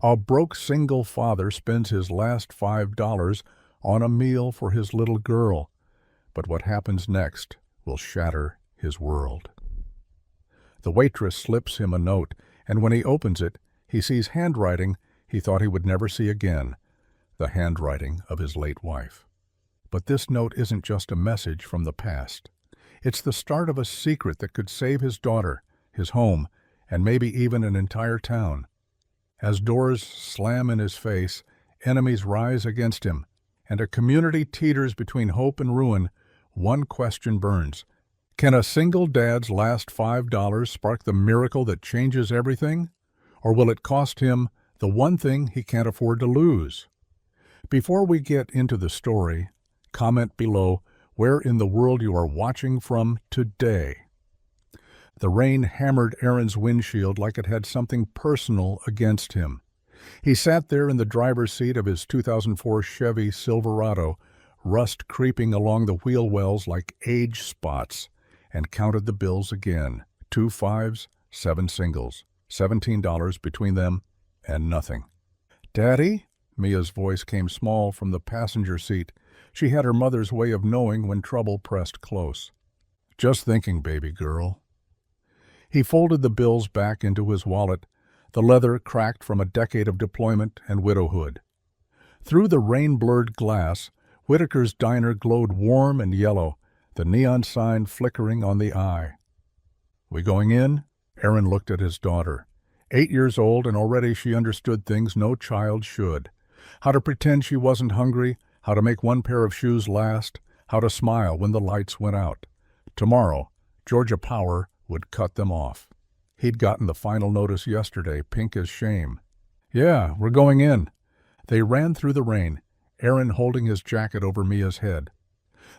A broke single father spends his last $5 on a meal for his little girl, but what happens next will shatter his world. The waitress slips him a note, and when he opens it, he sees handwriting he thought he would never see again, the handwriting of his late wife. But this note isn't just a message from the past. It's the start of a secret that could save his daughter, his home, and maybe even an entire town. As doors slam in his face, enemies rise against him, and a community teeters between hope and ruin, one question burns. Can a single dad's last $5 spark the miracle that changes everything? Or will it cost him the one thing he can't afford to lose? Before we get into the story, comment below where in the world you are watching from today. The rain hammered Aaron's windshield like it had something personal against him. He sat there in the driver's seat of his 2004 Chevy Silverado, rust creeping along the wheel wells like age spots, and counted the bills again. 2 fives, 7 singles, $17 between them, and nothing. "Daddy?" Mia's voice came small from the passenger seat. She had her mother's way of knowing when trouble pressed close. "Just thinking, baby girl." He folded the bills back into his wallet, the leather cracked from a decade of deployment and widowhood. Through the rain-blurred glass, Whitaker's diner glowed warm and yellow, the neon sign flickering on the eye. "We going in?" Aaron looked at his daughter. 8 years old, and already she understood things no child should. How to pretend she wasn't hungry, how to make one pair of shoes last, how to smile when the lights went out. Tomorrow, Georgia Power would cut them off. He'd gotten the final notice yesterday, pink as shame. "Yeah, we're going in." They ran through the rain, Aaron holding his jacket over Mia's head.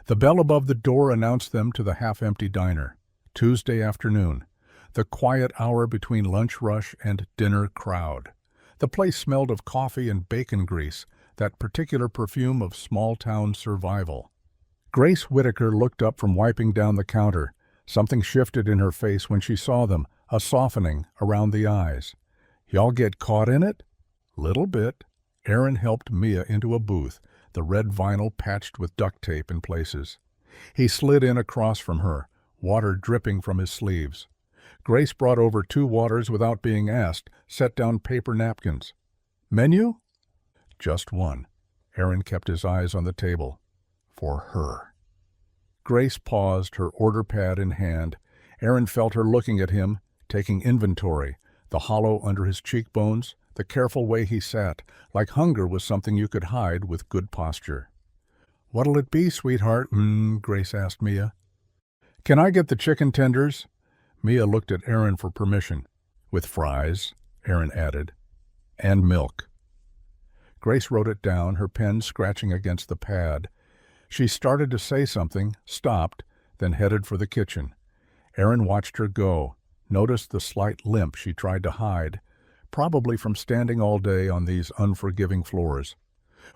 The bell above the door announced them to the half-empty diner. Tuesday afternoon, the quiet hour between lunch rush and dinner crowd. The place smelled of coffee and bacon grease, that particular perfume of small-town survival. Grace Whitaker looked up from wiping down the counter. Something shifted in her face when she saw them, a softening around the eyes. "Y'all get caught in it?" "Little bit." Aaron helped Mia into a booth, the red vinyl patched with duct tape in places. He slid in across from her, water dripping from his sleeves. Grace brought over 2 waters without being asked, set down paper napkins. "Menu?" "Just one." Aaron kept his eyes on the table. "For her." Grace paused, her order pad in hand. Aaron felt her looking at him, taking inventory, the hollow under his cheekbones, the careful way he sat, like hunger was something you could hide with good posture. "What'll it be, sweetheart?" Grace asked Mia. "Can I get the chicken tenders?" Mia looked at Aaron for permission. "With fries," Aaron added. "And milk." Grace wrote it down, her pen scratching against the pad. She started to say something, stopped, then headed for the kitchen. Aaron watched her go, noticed the slight limp she tried to hide, probably from standing all day on these unforgiving floors.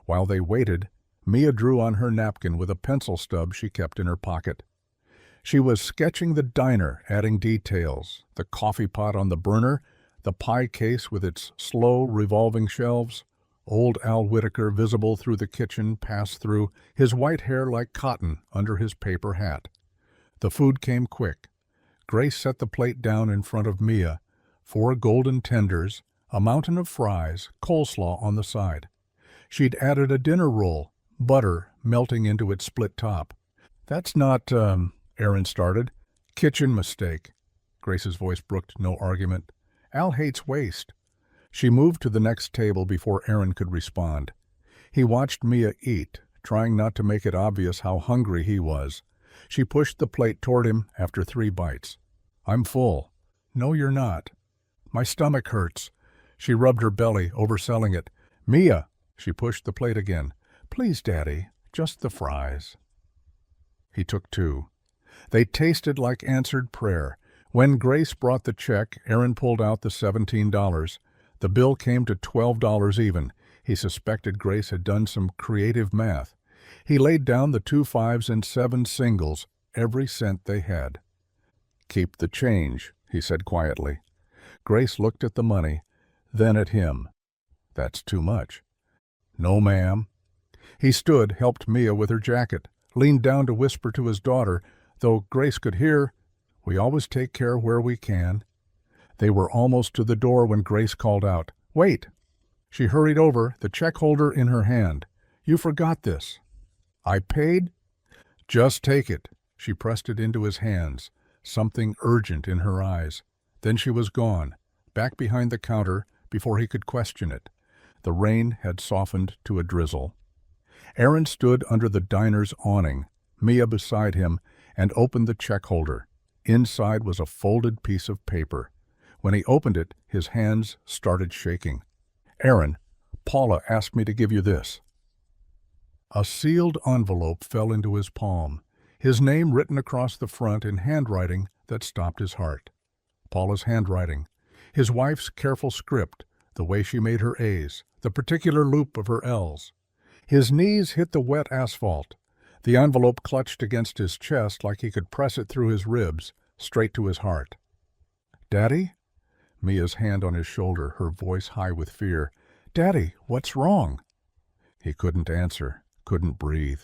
While they waited, Mia drew on her napkin with a pencil stub she kept in her pocket. She was sketching the diner, adding details, the coffee pot on the burner, the pie case with its slow revolving shelves. Old Al Whitaker, visible through the kitchen, passed through, his white hair like cotton under his paper hat. The food came quick. Grace set the plate down in front of Mia, 4 golden tenders, a mountain of fries, coleslaw on the side. She'd added a dinner roll, butter melting into its split top. "That's not, Aaron started. "Kitchen mistake." Grace's voice brooked no argument. "Al hates waste." She moved to the next table before Aaron could respond. He watched Mia eat, trying not to make it obvious how hungry he was. She pushed the plate toward him after 3 bites. "I'm full." "No, you're not." "My stomach hurts." She rubbed her belly, overselling it. "Mia!" She pushed the plate again. "Please, Daddy, just the fries." He took 2. They tasted like answered prayer. When Grace brought the check, Aaron pulled out the $17. The bill came to $12 even. He suspected Grace had done some creative math. He laid down the 2 fives and 7 singles, every cent they had. "Keep the change," he said quietly. Grace looked at the money, then at him. That's too much. No, ma'am. He stood, helped Mia with her jacket, leaned down to whisper to his daughter, though Grace could hear, "We always take care where we can." They were almost to the door when Grace called out, "Wait!" She hurried over, the check holder in her hand. "You forgot this." "I paid?" "Just take it." She pressed it into his hands, something urgent in her eyes. Then she was gone, back behind the counter before he could question it. The rain had softened to a drizzle. Aaron stood under the diner's awning, Mia beside him, and opened the check holder. Inside was a folded piece of paper. When he opened it, his hands started shaking. "Aaron, Paula asked me to give you this." A sealed envelope fell into his palm, his name written across the front in handwriting that stopped his heart. Paula's handwriting, his wife's careful script, the way she made her A's, the particular loop of her L's. His knees hit the wet asphalt. The envelope clutched against his chest like he could press it through his ribs, straight to his heart. "Daddy?" Mia's hand on his shoulder, her voice high with fear. "Daddy, what's wrong?" He couldn't answer, couldn't breathe.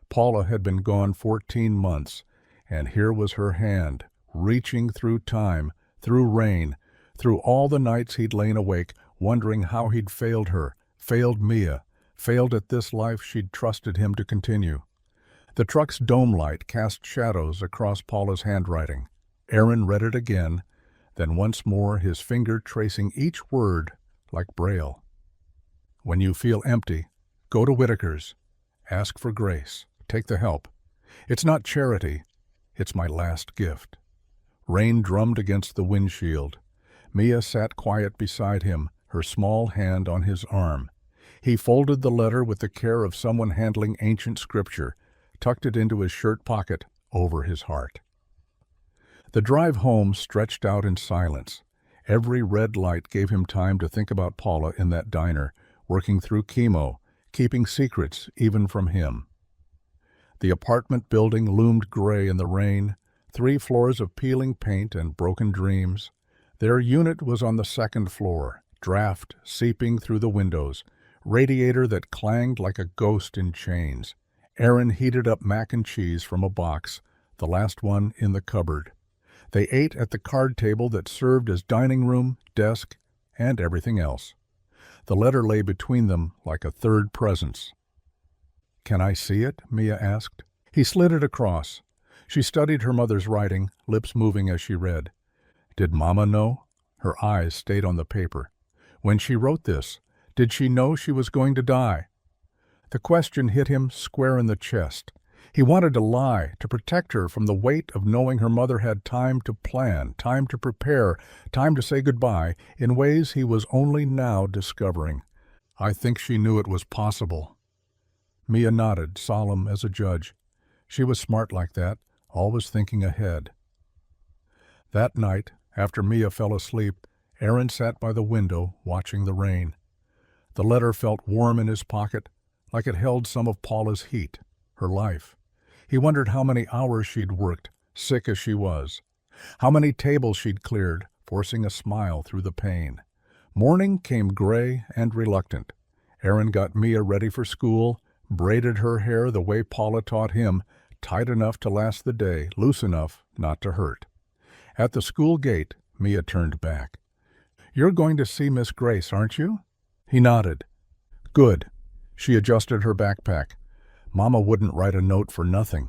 Paula had been gone 14 months, and here was her hand, reaching through time, through rain, through all the nights he'd lain awake, wondering how he'd failed her, failed Mia, failed at this life she'd trusted him to continue. The truck's dome light cast shadows across Paula's handwriting. Aaron read it again, then once more, his finger tracing each word like Braille. "When you feel empty, go to Whitaker's. Ask for Grace. Take the help. It's not charity. It's my last gift." Rain drummed against the windshield. Mia sat quiet beside him, her small hand on his arm. He folded the letter with the care of someone handling ancient scripture, tucked it into his shirt pocket over his heart. The drive home stretched out in silence. Every red light gave him time to think about Paula in that diner, working through chemo, keeping secrets even from him. The apartment building loomed gray in the rain, 3 floors of peeling paint and broken dreams. Their unit was on the 2nd floor, draft seeping through the windows, radiator that clanged like a ghost in chains. Aaron heated up mac and cheese from a box, the last one in the cupboard. They ate at the card table that served as dining room, desk, and everything else. The letter lay between them like a third presence. "Can I see it?" Mia asked. He slid it across. She studied her mother's writing, lips moving as she read. Did Mama know? Her eyes stayed on the paper. When she wrote this, did she know she was going to die? The question hit him square in the chest. He wanted to lie, to protect her from the weight of knowing her mother had time to plan, time to prepare, time to say goodbye in ways he was only now discovering. I think she knew it was possible. Mia nodded, solemn as a judge. She was smart like that, always thinking ahead. That night, after Mia fell asleep, Aaron sat by the window, watching the rain. The letter felt warm in his pocket, like it held some of Paula's heat, her life. He wondered how many hours she'd worked, sick as she was. How many tables she'd cleared, forcing a smile through the pain. Morning came gray and reluctant. Aaron got Mia ready for school, braided her hair the way Paula taught him, tight enough to last the day, loose enough not to hurt. At the school gate, Mia turned back. "You're going to see Miss Grace, aren't you?" He nodded. "Good." She adjusted her backpack. Mama wouldn't write a note for nothing.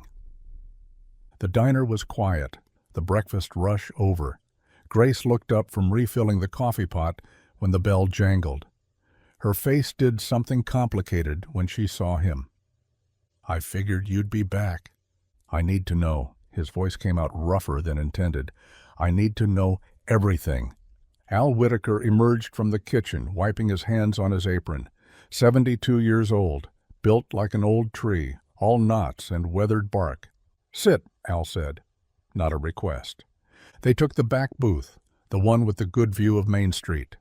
The diner was quiet, the breakfast rush over. Grace looked up from refilling the coffee pot when the bell jangled. Her face did something complicated when she saw him. "I figured you'd be back. I need to know." His voice came out rougher than intended. "I need to know everything." Al Whitaker emerged from the kitchen, wiping his hands on his apron. 72 years old, built like an old tree, all knots and weathered bark. "Sit," Al said. Not a request. They took the back booth, the one with the good view of Main Street.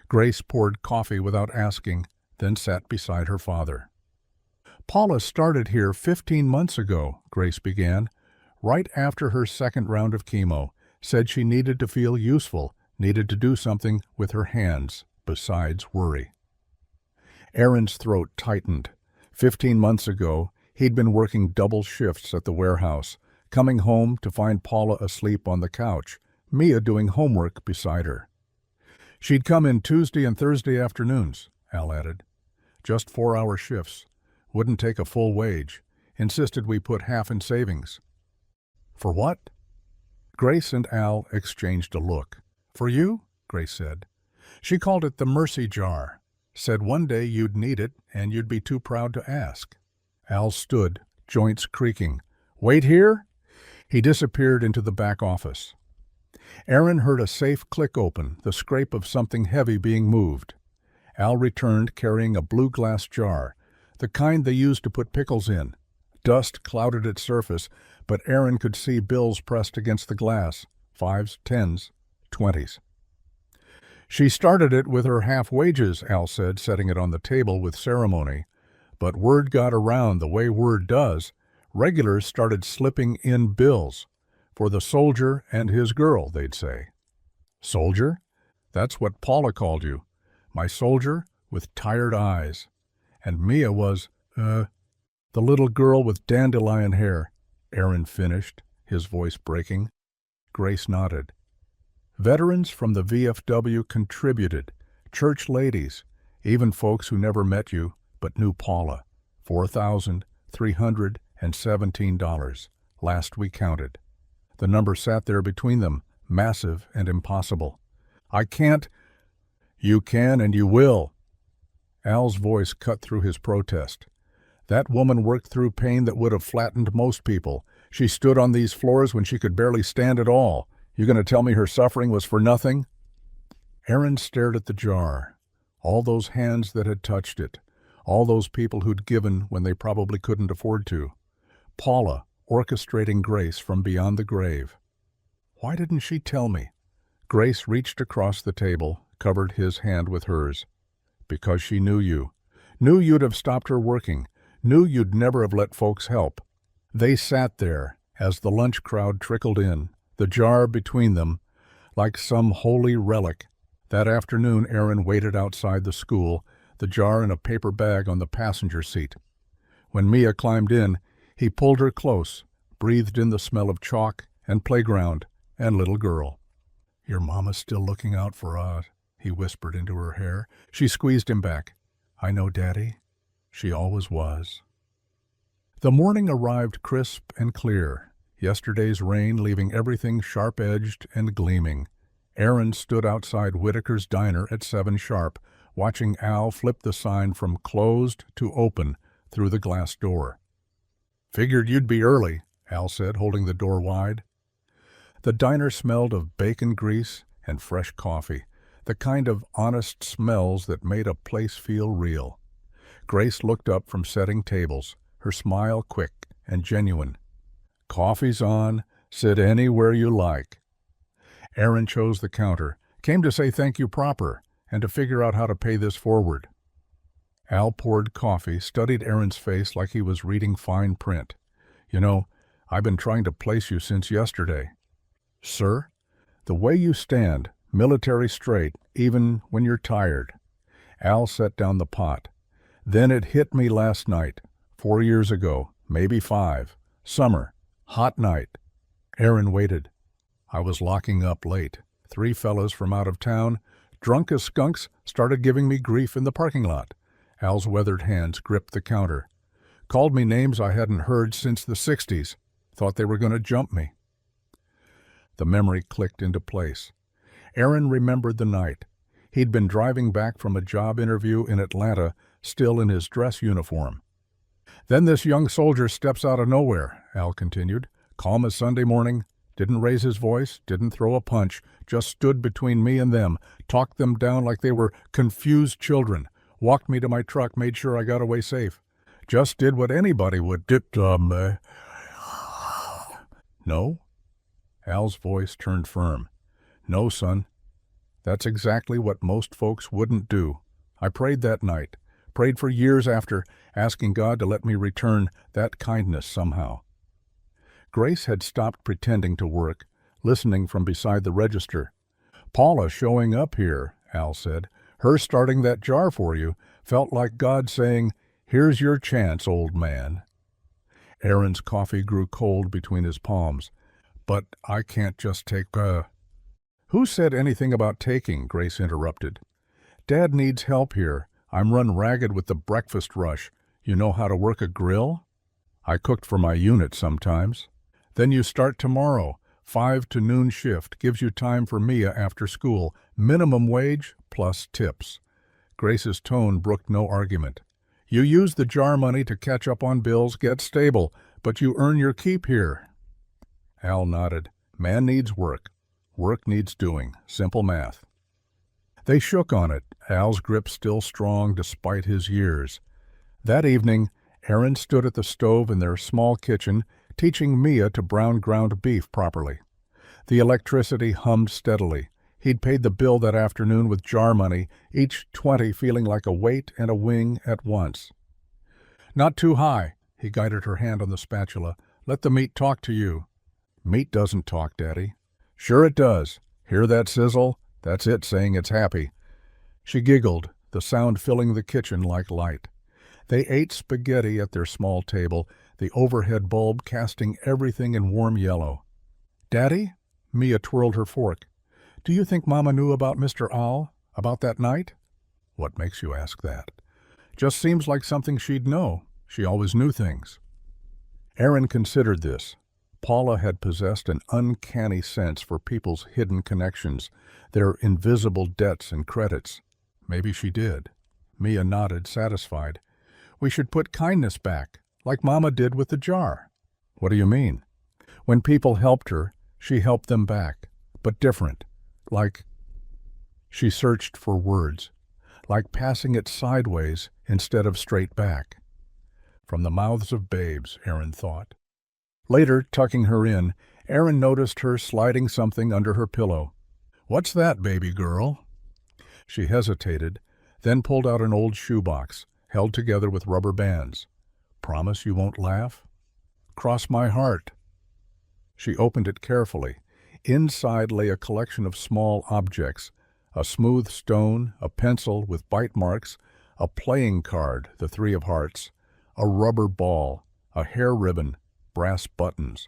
Grace poured coffee without asking, then sat beside her father. "Paula started here 15 months ago," Grace began, "right after her second round of chemo. Said she needed to feel useful, needed to do something with her hands, besides worry." Aaron's throat tightened. 15 months ago, he'd been working double shifts at the warehouse, coming home to find Paula asleep on the couch, Mia doing homework beside her. She'd come in Tuesday and Thursday afternoons, Al added. Just 4-hour shifts. Wouldn't take a full wage. Insisted we put half in savings. For what? Grace and Al exchanged a look. For you? Grace said. She called it the mercy jar. Said one day you'd need it and you'd be too proud to ask. Al stood, joints creaking. Wait here? He disappeared into the back office. Aaron heard a safe click open, the scrape of something heavy being moved. Al returned carrying a blue glass jar, the kind they used to put pickles in. Dust clouded its surface, but Aaron could see bills pressed against the glass, 5s, 10s, 20s. She started it with her half wages, Al said, setting it on the table with ceremony. But word got around the way word does. Regulars started slipping in bills. For the soldier and his girl, they'd say. Soldier? That's what Paula called you. My soldier with tired eyes. And Mia was, the little girl with dandelion hair, Aaron finished, his voice breaking. Grace nodded. Veterans from the VFW contributed, church ladies, even folks who never met you but knew Paula. $4,317, last we counted. The number sat there between them, massive and impossible. I can't. You can and you will. Al's voice cut through his protest. That woman worked through pain that would have flattened most people. She stood on these floors when she could barely stand at all. You going to tell me her suffering was for nothing? Aaron stared at the jar. All those hands that had touched it. All those people who'd given when they probably couldn't afford to. Paula, orchestrating Grace from beyond the grave. Why didn't she tell me? Grace reached across the table, covered his hand with hers. Because she knew you. Knew you'd have stopped her working. Knew you'd never have let folks help. They sat there as the lunch crowd trickled in, the jar between them, like some holy relic. That afternoon Aaron waited outside the school, the jar in a paper bag on the passenger seat. When Mia climbed in, he pulled her close, breathed in the smell of chalk and playground and little girl. Your mama's still looking out for us, he whispered into her hair. She squeezed him back. I know, Daddy. She always was. The morning arrived crisp and clear. Yesterday's rain leaving everything sharp-edged and gleaming. Aaron stood outside Whitaker's diner at 7 sharp, watching Al flip the sign from closed to open through the glass door. Figured you'd be early, Al said, holding the door wide. The diner smelled of bacon grease and fresh coffee, the kind of honest smells that made a place feel real. Grace looked up from setting tables, her smile quick and genuine. Coffee's on. Sit anywhere you like. Aaron chose the counter, came to say thank you proper, and to figure out how to pay this forward. Al poured coffee, studied Aaron's face like he was reading fine print. You know, I've been trying to place you since yesterday. Sir, the way you stand, military straight, even when you're tired. Al set down the pot. Then it hit me last night, 4 years ago, maybe 5. Summer. Hot night. Aaron waited. I was locking up late. 3 fellas from out of town, drunk as skunks, started giving me grief in the parking lot. Al's weathered hands gripped the counter. Called me names I hadn't heard since the 60s. Thought they were going to jump me. The memory clicked into place. Aaron remembered the night. He'd been driving back from a job interview in Atlanta, still in his dress uniform. Then this young soldier steps out of nowhere, Al continued, calm as Sunday morning, didn't raise his voice, didn't throw a punch, just stood between me and them, talked them down like they were confused children, walked me to my truck, made sure I got away safe. Just did what anybody would. No? Al's voice turned firm. No, son. That's exactly what most folks wouldn't do. I prayed that night. Prayed for years after, asking God to let me return that kindness somehow. Grace had stopped pretending to work, listening from beside the register. Paula showing up here, Al said. Her starting that jar for you. Felt like God saying, "Here's your chance, old man." Aaron's coffee grew cold between his palms. "But I can't just take. "Who said anything about taking?" Grace interrupted. "Dad needs help here. I'm run ragged with the breakfast rush. You know how to work a grill?" "I cooked for my unit sometimes." "Then you start tomorrow. 5 to noon shift gives you time for Mia after school. Minimum wage plus tips." Grace's tone brooked no argument. "You use the jar money to catch up on bills, get stable, but you earn your keep here." Al nodded. "Man needs work. Work needs doing. Simple math." They shook on it, Al's grip still strong despite his years. That evening, Aaron stood at the stove in their small kitchen, teaching Mia to brown ground beef properly. The electricity hummed steadily. He'd paid the bill that afternoon with jar money, each 20 feeling like a weight and a wing at once. "Not too high," he guided her hand on the spatula. "Let the meat talk to you." "Meat doesn't talk, Daddy." "Sure it does. Hear that sizzle? That's it saying it's happy." She giggled, the sound filling the kitchen like light. They ate spaghetti at their small table, the overhead bulb casting everything in warm yellow. "Daddy?" Mia twirled her fork. "Do you think Mama knew about Mr. Al? About that night?" "What makes you ask that?" "Just seems like something she'd know. She always knew things." Aaron considered this. Paula had possessed an uncanny sense for people's hidden connections, their invisible debts and credits. Maybe she did. Mia nodded, satisfied. "We should put kindness back, like Mama did with the jar." "What do you mean?" "When people helped her, she helped them back, but different. Like—" She searched for words. "Like passing it sideways instead of straight back." From the mouths of babes, Aaron thought. Later, tucking her in, Aaron noticed her sliding something under her pillow. "What's that, baby girl?" She hesitated, then pulled out an old shoebox, held together with rubber bands. "Promise you won't laugh?" "Cross my heart." She opened it carefully. Inside lay a collection of small objects, a smooth stone, a pencil with bite marks, a playing card, the 3 of hearts, a rubber ball, a hair ribbon, brass buttons.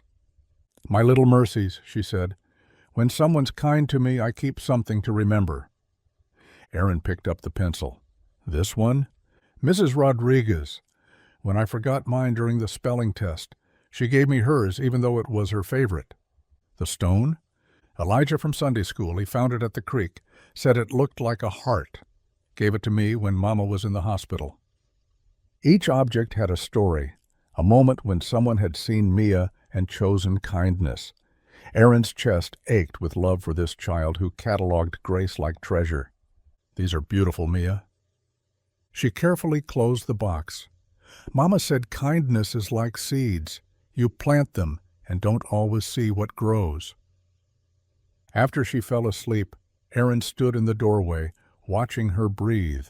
"My little mercies," she said. "When someone's kind to me, I keep something to remember." Aaron picked up the pencil. "This one? Mrs. Rodriguez. When I forgot mine during the spelling test, she gave me hers even though it was her favorite." "The stone?" "Elijah from Sunday school. He found it at the creek. Said it looked like a heart. Gave it to me when Mama was in the hospital." Each object had a story, a moment when someone had seen Mia and chosen kindness. Aaron's chest ached with love for this child who cataloged Grace like treasure. "These are beautiful, Mia." She carefully closed the box. "Mama said kindness is like seeds. You plant them and don't always see what grows." After she fell asleep, Aaron stood in the doorway, watching her breathe.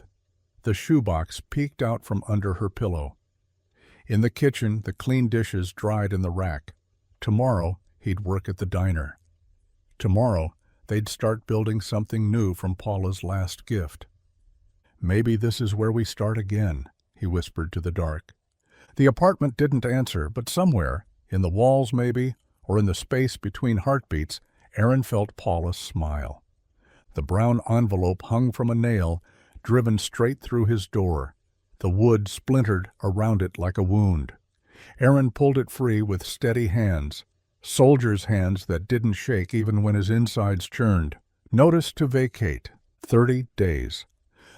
The shoebox peeked out from under her pillow. In the kitchen, the clean dishes dried in the rack. Tomorrow, he'd work at the diner. Tomorrow, they'd start building something new from Paula's last gift. "Maybe this is where we start again," he whispered to the dark. The apartment didn't answer, but somewhere, in the walls maybe, or in the space between heartbeats, Aaron felt Paula smile. The brown envelope hung from a nail, driven straight through his door. The wood splintered around it like a wound. Aaron pulled it free with steady hands, soldier's hands that didn't shake even when his insides churned. Notice to vacate. 30 days.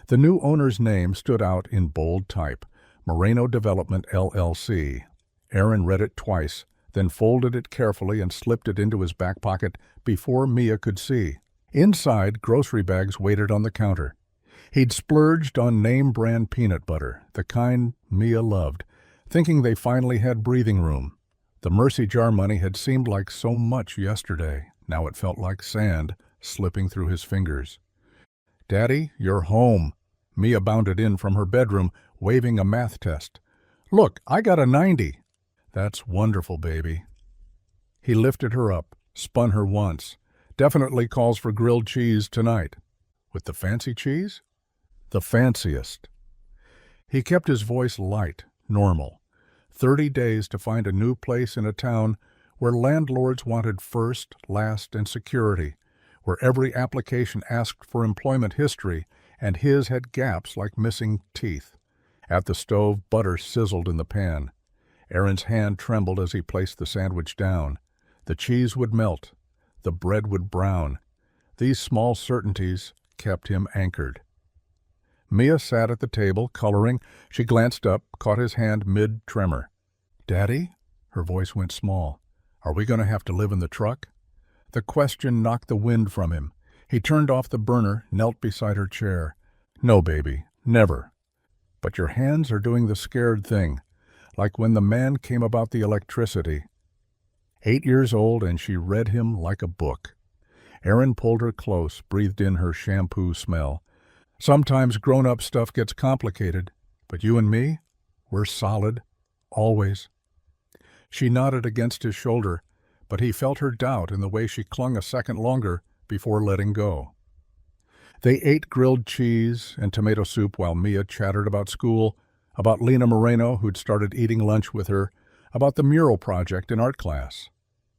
The new owner's name stood out in bold type. Moreno Development, LLC. Aaron read it twice, then folded it carefully and slipped it into his back pocket before Mia could see. Inside, grocery bags waited on the counter. He'd splurged on name-brand peanut butter, the kind Mia loved, thinking they finally had breathing room. The Mercy jar money had seemed like so much yesterday. Now it felt like sand slipping through his fingers. "Daddy, you're home." Mia bounded in from her bedroom, waving a math test. "Look, I got a 90. "That's wonderful, baby." He lifted her up, spun her once. "Definitely calls for grilled cheese tonight." "With the fancy cheese?" "The fanciest." He kept his voice light, normal. 30 days to find a new place in a town where landlords wanted first, last, and security, where every application asked for employment history, and his had gaps like missing teeth. At the stove, butter sizzled in the pan. Aaron's hand trembled as he placed the sandwich down. The cheese would melt. The bread would brown. These small certainties kept him anchored. Mia sat at the table, coloring. She glanced up, caught his hand mid-tremor. "Daddy?" Her voice went small. "Are we going to have to live in the truck?" The question knocked the wind from him. He turned off the burner, knelt beside her chair. "No, baby, never. But your hands are doing the scared thing, like when the man came about the electricity." 8 years old, and she read him like a book. Aaron pulled her close, breathed in her shampoo smell. "Sometimes grown-up stuff gets complicated, but you and me, we're solid, always." She nodded against his shoulder, but he felt her doubt in the way she clung a second longer before letting go. They ate grilled cheese and tomato soup while Mia chattered about school, about Lena Moreno, who'd started eating lunch with her, about the mural project in art class.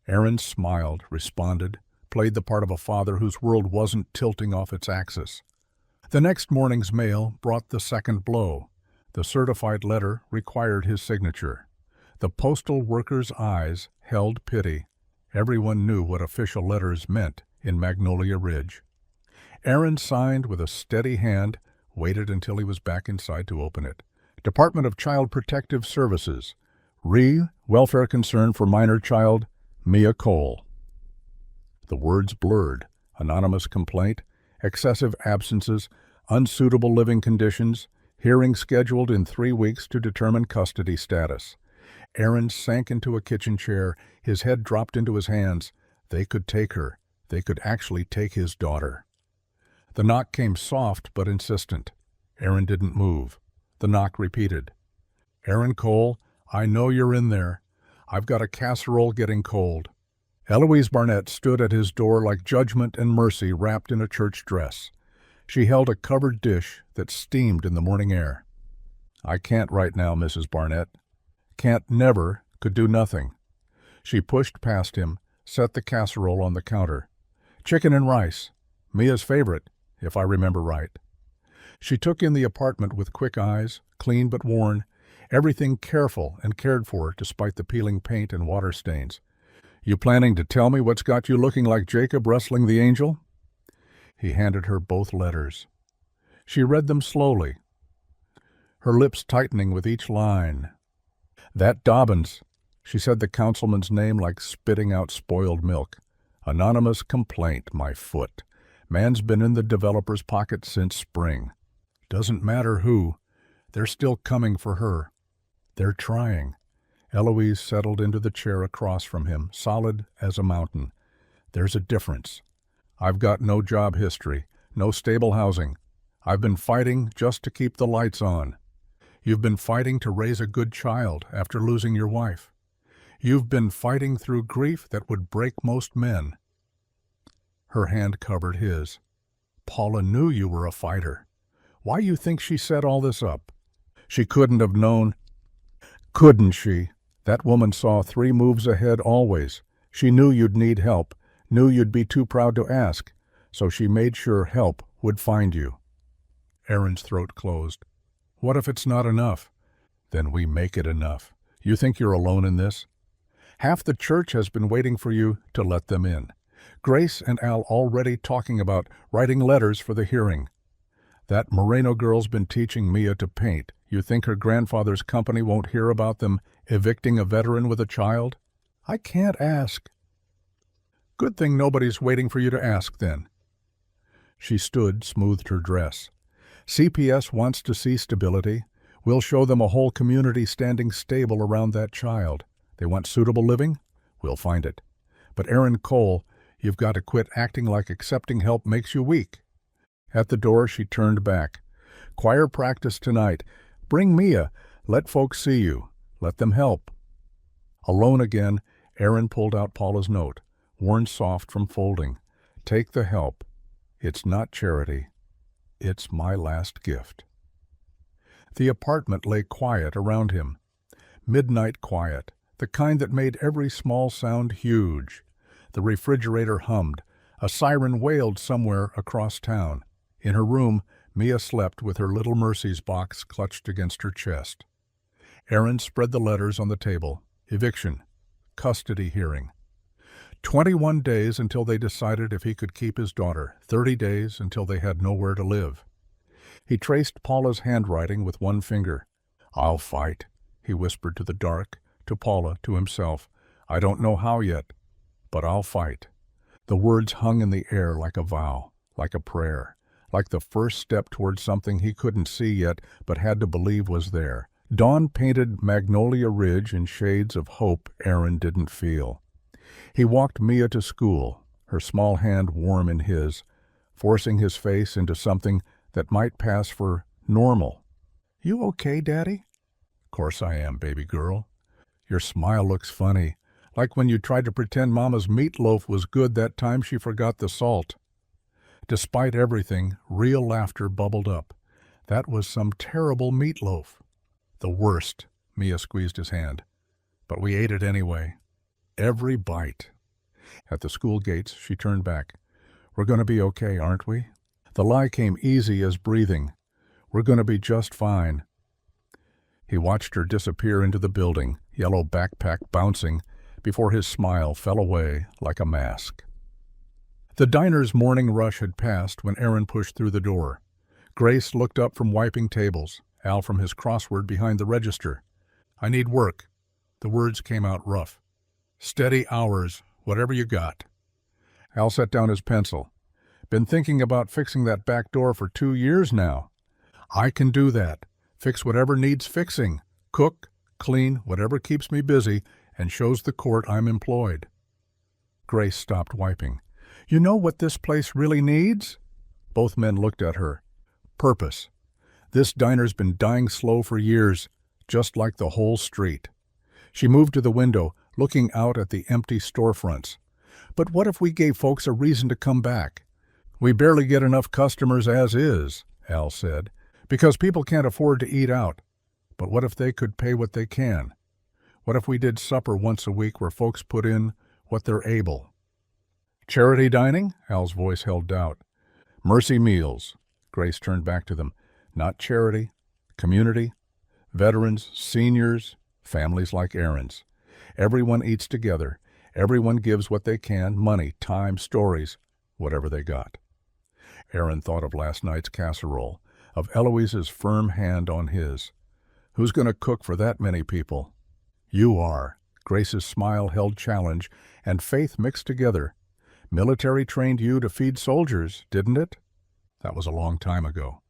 Aaron smiled, responded, played the part of a father whose world wasn't tilting off its axis. The next morning's mail brought the second blow. The certified letter required his signature. The postal worker's eyes held pity. Everyone knew what official letters meant in Magnolia Ridge. Aaron signed with a steady hand, waited until he was back inside to open it. Department of Child Protective Services. Welfare Concern for Minor Child, Mia Cole. The words blurred. Anonymous complaint, excessive absences, unsuitable living conditions, hearing scheduled in 3 weeks to determine custody status. Aaron sank into a kitchen chair. His head dropped into his hands. They could take her. They could actually take his daughter. The knock came soft but insistent. Aaron didn't move. The knock repeated. "Aaron Cole, I know you're in there. I've got a casserole getting cold." Eloise Barnett stood at his door like judgment and mercy wrapped in a church dress. She held a covered dish that steamed in the morning air. "I can't right now, Mrs. Barnett. Can't, never, could do nothing." She pushed past him, set the casserole on the counter. "Chicken and rice. Mia's favorite, if I remember right." She took in the apartment with quick eyes, clean but worn, everything careful and cared for despite the peeling paint and water stains. "You planning to tell me what's got you looking like Jacob wrestling the angel?" He handed her both letters. She read them slowly, her lips tightening with each line. "That Dobbins," she said the councilman's name like spitting out spoiled milk. "Anonymous complaint, my foot. Man's been in the developer's pocket since spring. Doesn't matter who. They're still coming for her. They're trying." Eloise settled into the chair across from him, solid as a mountain. "There's a difference. I've got no job history, no stable housing. I've been fighting just to keep the lights on. You've been fighting to raise a good child after losing your wife. You've been fighting through grief that would break most men." Her hand covered his. "Paula knew you were a fighter. Why you think she set all this up? She couldn't have known." "Couldn't she? That woman saw 3 moves ahead always. She knew you'd need help, knew you'd be too proud to ask, so she made sure help would find you." Aaron's throat closed. "What if it's not enough?" "Then we make it enough. You think you're alone in this? Half the church has been waiting for you to let them in. Grace and Al already talking about writing letters for the hearing. That Moreno girl's been teaching Mia to paint. You think her grandfather's company won't hear about them evicting a veteran with a child? I can't ask." "Good thing nobody's waiting for you to ask, then." She stood, smoothed her dress. "CPS wants to see stability. We'll show them a whole community standing stable around that child. They want suitable living? We'll find it. But Aaron Cole, you've got to quit acting like accepting help makes you weak." At the door, she turned back. "Choir practice tonight. Bring Mia. Let folks see you. Let them help." Alone again, Aaron pulled out Paula's note, worn soft from folding. "Take the help. It's not charity. It's my last gift." The apartment lay quiet around him. Midnight quiet, the kind that made every small sound huge. The refrigerator hummed. A siren wailed somewhere across town. In her room, Mia slept with her little Mercy's box clutched against her chest. Aaron spread the letters on the table. Eviction. Custody hearing. 21 days until they decided if he could keep his daughter. 30 days until they had nowhere to live. He traced Paula's handwriting with one finger. "I'll fight," he whispered to the dark, to Paula, to himself. "I don't know how yet, but I'll fight." The words hung in the air like a vow, like a prayer, like the first step toward something he couldn't see yet but had to believe was there. Dawn painted Magnolia Ridge in shades of hope Aaron didn't feel. He walked Mia to school, her small hand warm in his, forcing his face into something that might pass for normal. "You okay, Daddy?" "Course I am, baby girl. Your smile looks funny, like when you tried to pretend Mama's meatloaf was good that time she forgot the salt." Despite everything, real laughter bubbled up. "That was some terrible meatloaf." "The worst," Mia squeezed his hand. "But we ate it anyway. Every bite." At the school gates, she turned back. "We're going to be okay, aren't we?" The lie came easy as breathing. "We're going to be just fine." He watched her disappear into the building, yellow backpack bouncing, before his smile fell away like a mask. The diner's morning rush had passed when Aaron pushed through the door. Grace looked up from wiping tables, Al from his crossword behind the register. "I need work." The words came out rough. "Steady hours, whatever you got." Al set down his pencil. "Been thinking about fixing that back door for 2 years now." "I can do that. Fix whatever needs fixing. Cook, clean, whatever keeps me busy and shows the court I'm employed." Grace stopped wiping. "You know what this place really needs?" Both men looked at her. "Purpose. This diner's been dying slow for years, just like the whole street." She moved to the window, looking out at the empty storefronts. "But what if we gave folks a reason to come back?" "We barely get enough customers as is," Al said, "because people can't afford to eat out. But what if they could pay what they can? What if we did supper once a week where folks put in what they're able?" "Charity dining?" Al's voice held doubt. "Mercy meals." Grace turned back to them. "Not charity. Community. Veterans, seniors, families like Aaron's. Everyone eats together. Everyone gives what they can, money, time, stories, whatever they got." Aaron thought of last night's casserole, of Eloise's firm hand on his. "Who's going to cook for that many people?" "You are." Grace's smile held challenge and faith mixed together. "Military trained you to feed soldiers, didn't it?" "That was a long time ago."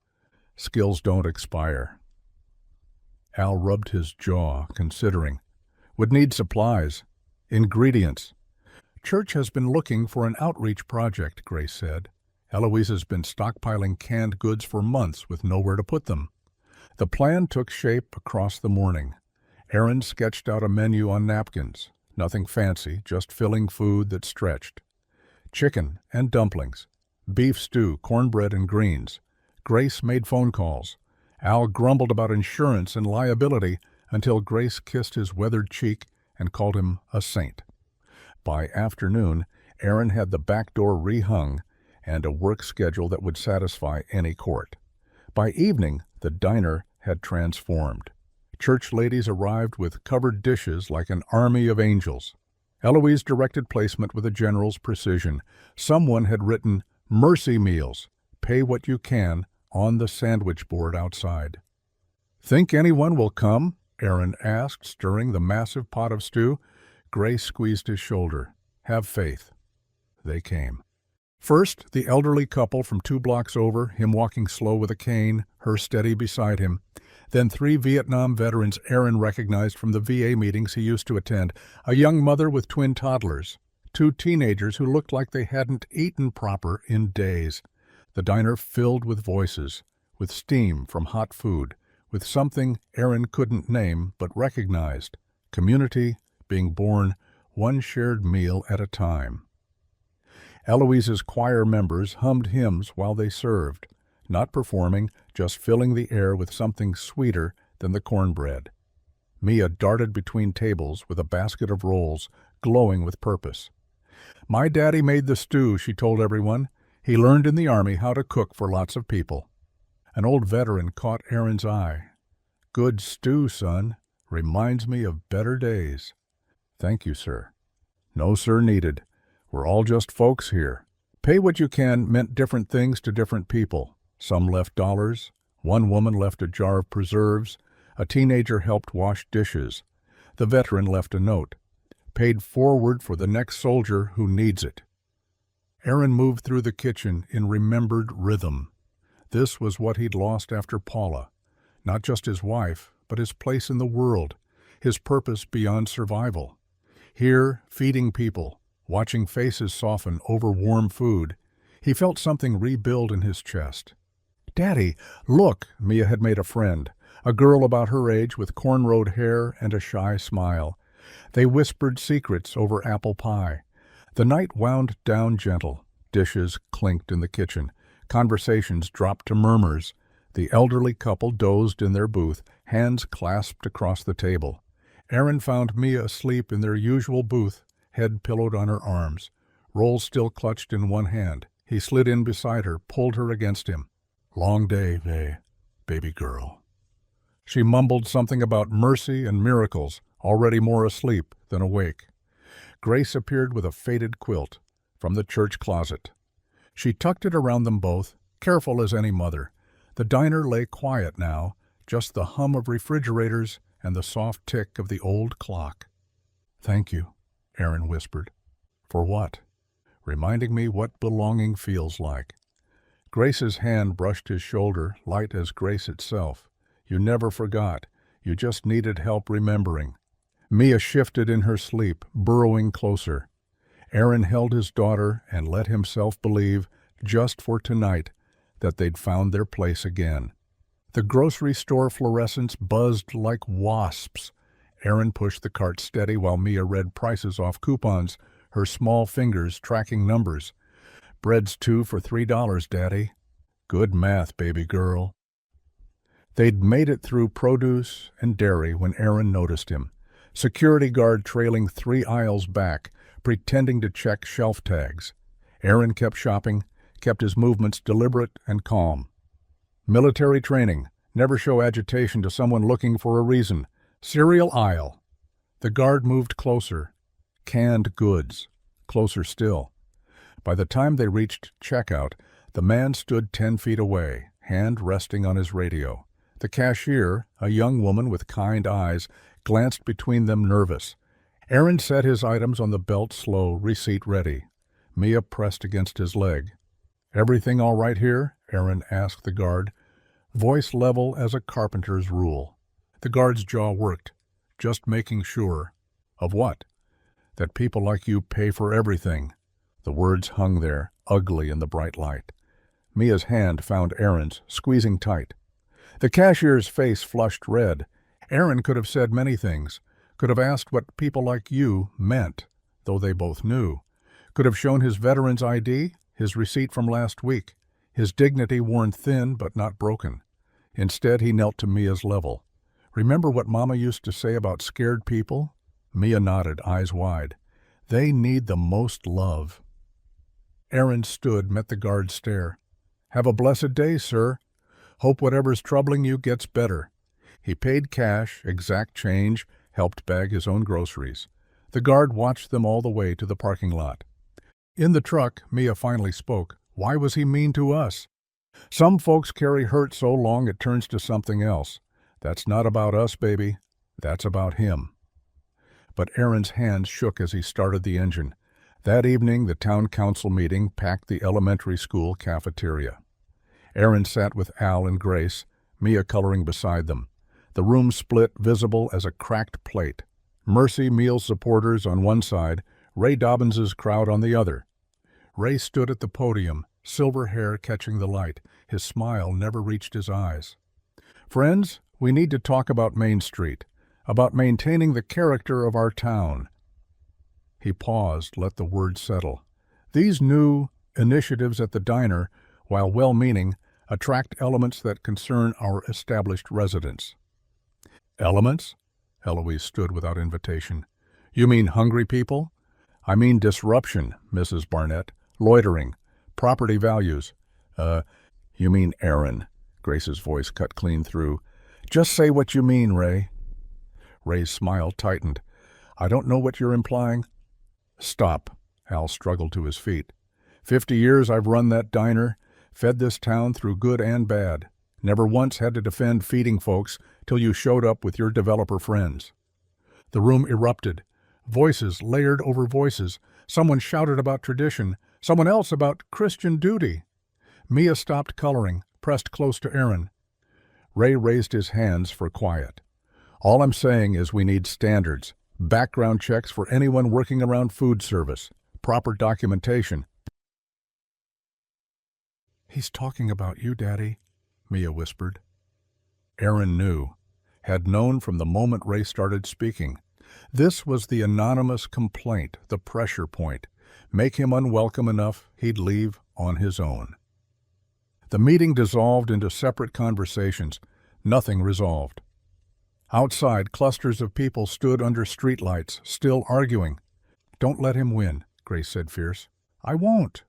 "Skills don't expire." Al rubbed his jaw, considering. "Would need supplies. Ingredients." "Church has been looking for an outreach project," Grace said. "Eloise has been stockpiling canned goods for months with nowhere to put them." The plan took shape across the morning. Aaron sketched out a menu on napkins. Nothing fancy, just filling food that stretched. Chicken and dumplings. Beef stew, cornbread, and greens. Grace made phone calls. Al grumbled about insurance and liability until Grace kissed his weathered cheek and called him a saint. By afternoon, Aaron had the back door rehung and a work schedule that would satisfy any court. By evening, the diner had transformed. Church ladies arrived with covered dishes like an army of angels. Eloise directed placement with a general's precision. Someone had written, "Mercy meals, pay what you can," on the sandwich board outside. "Think anyone will come?" Aaron asked, stirring the massive pot of stew. Grace squeezed his shoulder. "Have faith." They came. First, the elderly couple from 2 blocks over, him walking slow with a cane, her steady beside him. Then 3 Vietnam veterans Aaron recognized from the VA meetings he used to attend, a young mother with twin toddlers, 2 teenagers who looked like they hadn't eaten proper in days. The diner filled with voices, with steam from hot food, with something Aaron couldn't name but recognized, community being born one shared meal at a time. Eloise's choir members hummed hymns while they served. not performing, just filling the air with something sweeter than the cornbread. Mia darted between tables with a basket of rolls, glowing with purpose. "My daddy made the stew," she told everyone. "He learned in the army how to cook for lots of people." An old veteran caught Aaron's eye. "Good stew, son. Reminds me of better days." "Thank you, sir." "No sir needed. We're all just folks here." Pay what you can meant different things to different people. Some left dollars. One woman left a jar of preserves. A teenager helped wash dishes. The veteran left a note. "Paid forward for the next soldier who needs it." Aaron moved through the kitchen in remembered rhythm. This was what he'd lost after Paula. Not just his wife, but his place in the world, his purpose beyond survival. Here, feeding people, watching faces soften over warm food, he felt something rebuild in his chest. "Daddy, look!" Mia had made a friend, a girl about her age with cornrowed hair and a shy smile. They whispered secrets over apple pie. The night wound down gentle. Dishes clinked in the kitchen. Conversations dropped to murmurs. The elderly couple dozed in their booth, hands clasped across the table. Aaron found Mia asleep in their usual booth, head pillowed on her arms, rolls still clutched in one hand. He slid in beside her, pulled her against him. "Long day, baby girl." She mumbled something about mercy and miracles, already more asleep than awake. Grace appeared with a faded quilt from the church closet. She tucked it around them both, careful as any mother. The diner lay quiet now, just the hum of refrigerators and the soft tick of the old clock. "Thank you," Aaron whispered. "For what?" "Reminding me what belonging feels like." Grace's hand brushed his shoulder, light as grace itself. "You never forgot. You just needed help remembering." Mia shifted in her sleep, burrowing closer. Aaron held his daughter and let himself believe, just for tonight, that they'd found their place again. The grocery store fluorescents buzzed like wasps. Aaron pushed the cart steady while Mia read prices off coupons, her small fingers tracking numbers. "Bread's 2 for $3, Daddy." "Good math, baby girl." They'd made it through produce and dairy when Aaron noticed him. Security guard trailing 3 aisles back, pretending to check shelf tags. Aaron kept shopping, kept his movements deliberate and calm. "Military training. Never show agitation to someone looking for a reason. Cereal aisle." The guard moved closer. "Canned goods." Closer still. By the time they reached checkout, the man stood 10 feet away, hand resting on his radio. The cashier, a young woman with kind eyes, glanced between them nervous. Aaron set his items on the belt slow, receipt ready. Mia pressed against his leg. "Everything all right here?" Aaron asked the guard, voice level as a carpenter's rule. The guard's jaw worked. "Just making sure." "Of what?" "That people like you pay for everything." The words hung there, ugly in the bright light. Mia's hand found Aaron's, squeezing tight. The cashier's face flushed red. Aaron could have said many things, could have asked what people like you meant, though they both knew, could have shown his veteran's ID, his receipt from last week, his dignity worn thin but not broken. Instead, he knelt to Mia's level. "Remember what Mama used to say about scared people?" Mia nodded, eyes wide. "They need the most love." Aaron stood, met the guard's stare. "Have a blessed day, sir. Hope whatever's troubling you gets better." He paid cash, exact change, helped bag his own groceries. The guard watched them all the way to the parking lot. In the truck, Mia finally spoke. "Why was he mean to us?" "Some folks carry hurt so long it turns to something else. That's not about us, baby. That's about him." But Aaron's hands shook as he started the engine. That evening, the town council meeting packed the elementary school cafeteria. Aaron sat with Al and Grace, Mia coloring beside them. The room split, visible as a cracked plate. Mercy Meals supporters on one side, Ray Dobbins's crowd on the other. Ray stood at the podium, silver hair catching the light. His smile never reached his eyes. "Friends, we need to talk about Main Street, about maintaining the character of our town." He paused, let the words settle. These new initiatives at the diner, while well-meaning, Attract elements that concern our established residents. Elements? Eloise stood without invitation. You mean hungry people? I mean disruption, Mrs. Barnett. Loitering. Property values. You mean Aaron. Grace's voice cut clean through. Just say what you mean, Ray. Ray's smile tightened. I don't know what you're implying. Stop. Hal struggled to his feet. 50 years I've run that diner, fed this town through good and bad. Never once had to defend feeding folks till you showed up with your developer friends. The room erupted. Voices layered over voices. Someone shouted about tradition, someone else about Christian duty. Mia stopped coloring, pressed close to Aaron. Ray raised his hands for quiet. All I'm saying is we need standards, background checks for anyone working around food service, proper documentation. He's talking about you, Daddy, Mia whispered. Aaron knew, had known from the moment Ray started speaking. This was the anonymous complaint, the pressure point. Make him unwelcome enough, he'd leave on his own. The meeting dissolved into separate conversations, nothing resolved. Outside, clusters of people stood under streetlights, still arguing. Don't let him win, Grace said fierce. I won't.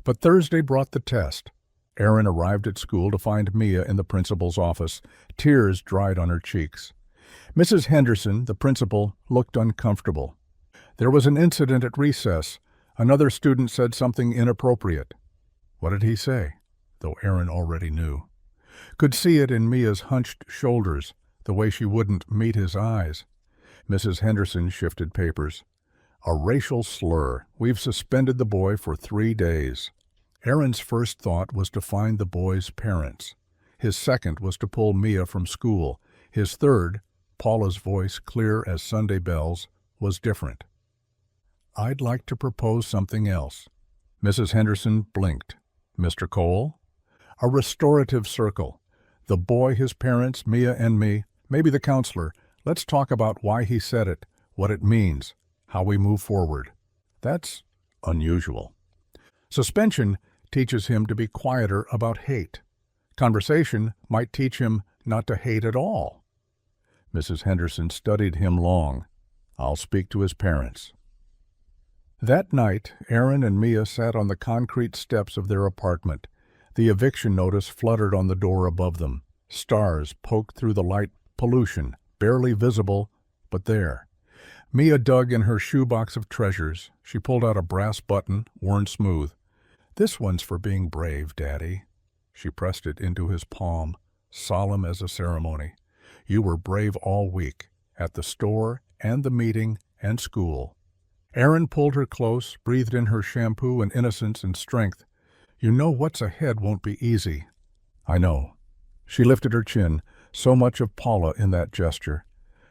But Thursday brought the test. Aaron arrived at school to find Mia in the principal's office. Tears dried on her cheeks. Mrs. Henderson, the principal, looked uncomfortable. There was an incident at recess. Another student said something inappropriate. What did he say? Though Aaron already knew. Could see it in Mia's hunched shoulders, the way she wouldn't meet his eyes. Mrs. Henderson shifted papers. A racial slur. We've suspended the boy for 3 days. Aaron's first thought was to find the boy's parents. His second was to pull Mia from school. His third, Paula's voice clear as Sunday bells, was different. I'd like to propose something else. Mrs. Henderson blinked. Mr. Cole? A restorative circle. The boy, his parents, Mia and me, maybe the counselor. Let's talk about why he said it, what it means, how we move forward. That's unusual. Suspension teaches him to be quieter about hate. Conversation might teach him not to hate at all. Mrs. Henderson studied him long. I'll speak to his parents. That night, Aaron and Mia sat on the concrete steps of their apartment. The eviction notice fluttered on the door above them. Stars poked through the light pollution, barely visible, but there. Mia dug in her shoebox of treasures. She pulled out a brass button, worn smooth. This one's for being brave, Daddy. She pressed it into his palm, solemn as a ceremony. You were brave all week, at the store and the meeting and school. Aaron pulled her close, breathed in her shampoo and innocence and strength. You know what's ahead won't be easy. I know. She lifted her chin, so much of Paula in that gesture.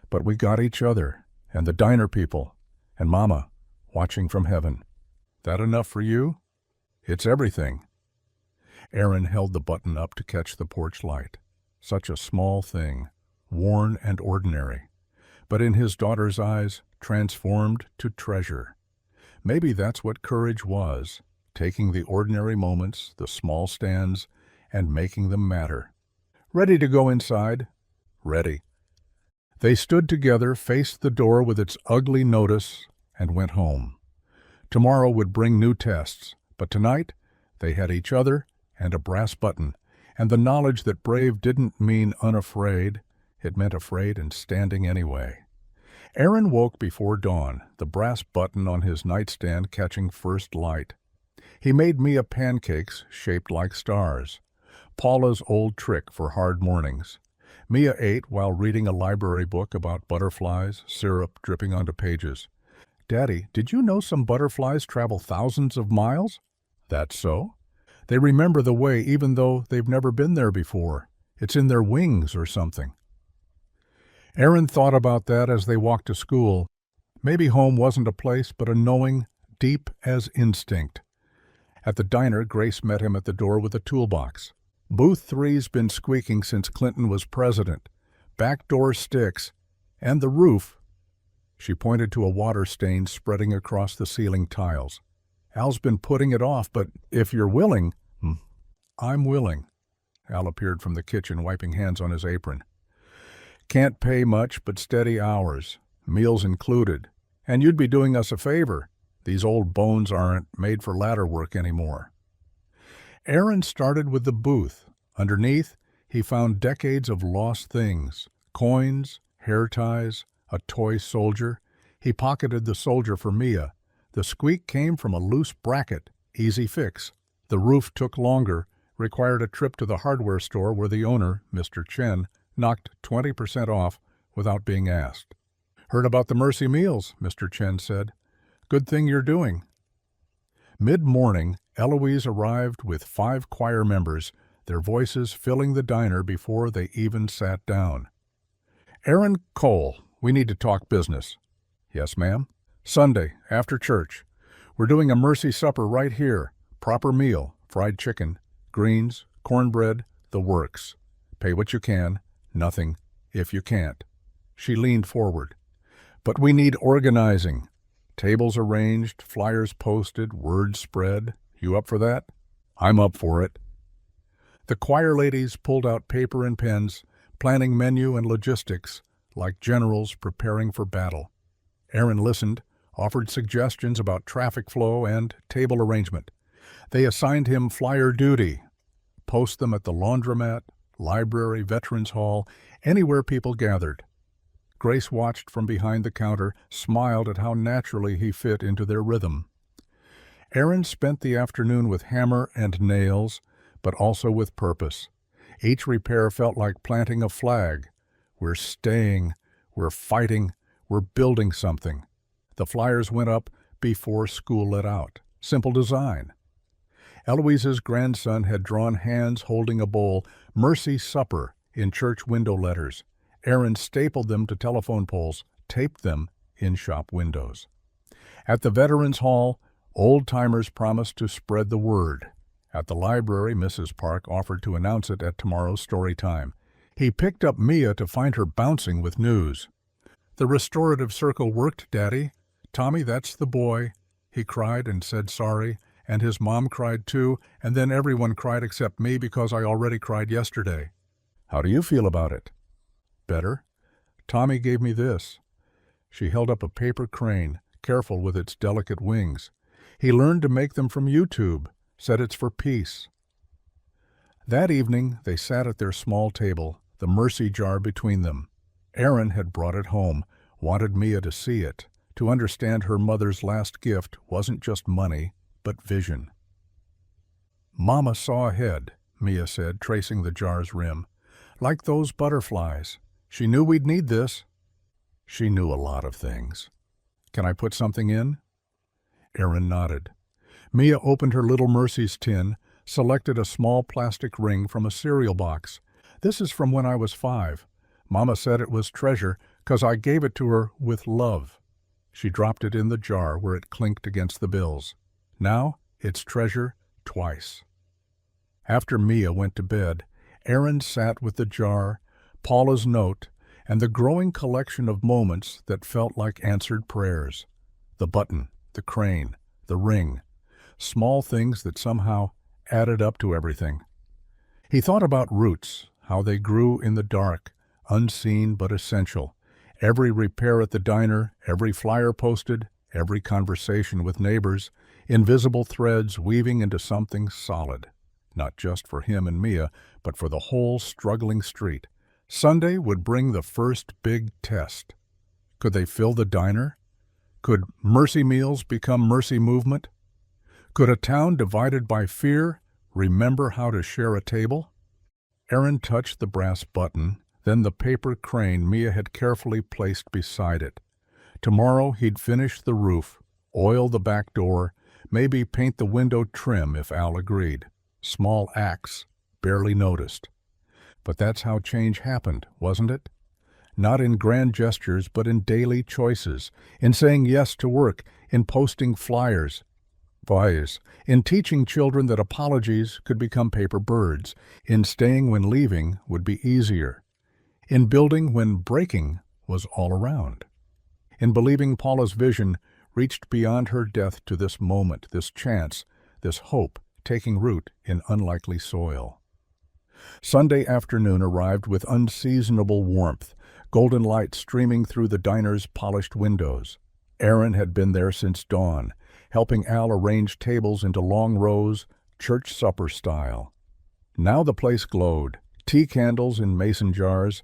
But we got each other, and the diner people, and Mama, watching from heaven. That enough for you? It's everything. Aaron held the button up to catch the porch light. Such a small thing, worn and ordinary, but in his daughter's eyes, transformed to treasure. Maybe that's what courage was, taking the ordinary moments, the small stands, and making them matter. Ready to go inside? Ready. They stood together, faced the door with its ugly notice, and went home. Tomorrow would bring new tests, but tonight they had each other and a brass button, and the knowledge that brave didn't mean unafraid, it meant afraid and standing anyway. Aaron woke before dawn, the brass button on his nightstand catching first light. He made Mia pancakes shaped like stars, Paula's old trick for hard mornings. Mia ate while reading a library book about butterflies, syrup dripping onto pages. Daddy, did you know some butterflies travel thousands of miles? That's so. They remember the way even though they've never been there before. It's in their wings or something. Aaron thought about that as they walked to school. Maybe home wasn't a place, but a knowing, deep as instinct. At the diner, Grace met him at the door with a toolbox. Booth 3's been squeaking since Clinton was president. Back door sticks. And the roof. She pointed to a water stain spreading across the ceiling tiles. Al's been putting it off, but if you're willing... I'm willing. Al appeared from the kitchen, wiping hands on his apron. "Can't pay much, but steady hours. Meals included. And you'd be doing us a favor. These old bones aren't made for ladder work anymore." Aaron started with the booth. Underneath, he found decades of lost things. Coins, hair ties, a toy soldier. He pocketed the soldier for Mia. The squeak came from a loose bracket. Easy fix. The roof took longer, required a trip to the hardware store where the owner, Mr. Chen, knocked 20% off without being asked. "Heard about the Mercy Meals," Mr. Chen said. "Good thing you're doing." Mid-morning, Eloise arrived with 5 choir members, their voices filling the diner before they even sat down. "Aaron Cole, we need to talk business." "Yes, ma'am." "Sunday, after church. We're doing a Mercy supper right here. Proper meal, fried chicken, greens, cornbread, the works. Pay what you can, nothing if you can't." She leaned forward. "But we need organizing. Tables arranged, flyers posted, word spread. You up for that?" "I'm up for it." The choir ladies pulled out paper and pens, planning menu and logistics, like generals preparing for battle. Aaron listened, offered suggestions about traffic flow and table arrangement. They assigned him flyer duty. Post them at the laundromat, library, veterans hall, anywhere people gathered. Grace watched from behind the counter, smiled at how naturally he fit into their rhythm. Aaron spent the afternoon with hammer and nails, but also with purpose. Each repair felt like planting a flag. We're staying, we're fighting, we're building something. The flyers went up before school let out. Simple design. Eloise's grandson had drawn hands holding a bowl, "Mercy Supper," in church window letters. Aaron stapled them to telephone poles, taped them in shop windows. At the Veterans Hall, old-timers promised to spread the word. At the library, Mrs. Park offered to announce it at tomorrow's story time. He picked up Mia to find her bouncing with news. "The restorative circle worked, Daddy. Tommy, that's the boy." He cried and said sorry, and his mom cried too, and then everyone cried except me because I already cried yesterday. "How do you feel about it?" "Better. Tommy gave me this." She held up a paper crane, careful with its delicate wings. "He learned to make them from YouTube, said it's for peace." That evening they sat at their small table, the mercy jar between them. Aaron had brought it home, wanted Mia to see it, to understand her mother's last gift wasn't just money, but vision. "Mama saw ahead," Mia said, tracing the jar's rim. "Like those butterflies. She knew we'd need this." "She knew a lot of things." "Can I put something in?" Aaron nodded. Mia opened her Little Mercy's tin, selected a small plastic ring from a cereal box. "This is from when I was 5. Mama said it was treasure 'cause I gave it to her with love." She dropped it in the jar where it clinked against the bills. Now it's treasure twice. After Mia went to bed, Aaron sat with the jar, Paula's note, and the growing collection of moments that felt like answered prayers. The button, the crane, the ring. Small things that somehow added up to everything. He thought about roots, how they grew in the dark, unseen but essential. Every repair at the diner, every flyer posted, every conversation with neighbors, invisible threads weaving into something solid. Not just for him and Mia, but for the whole struggling street. Sunday would bring the first big test. Could they fill the diner? Could Mercy Meals become Mercy Movement? Could a town divided by fear remember how to share a table? Aaron touched the brass button, then the paper crane Mia had carefully placed beside it. Tomorrow he'd finish the roof, oil the back door, maybe paint the window trim if Al agreed. Small acts, barely noticed. But that's how change happened, wasn't it? Not in grand gestures, but in daily choices, in saying yes to work, in posting flyers, in teaching children that apologies could become paper birds, in staying when leaving would be easier, in building when breaking was all around, in believing Paula's vision reached beyond her death to this moment, this chance, this hope taking root in unlikely soil. Sunday afternoon arrived with unseasonable warmth, golden light streaming through the diner's polished windows. Aaron had been there since dawn, helping Al arrange tables into long rows, church supper style. Now the place glowed, tea candles in mason jars,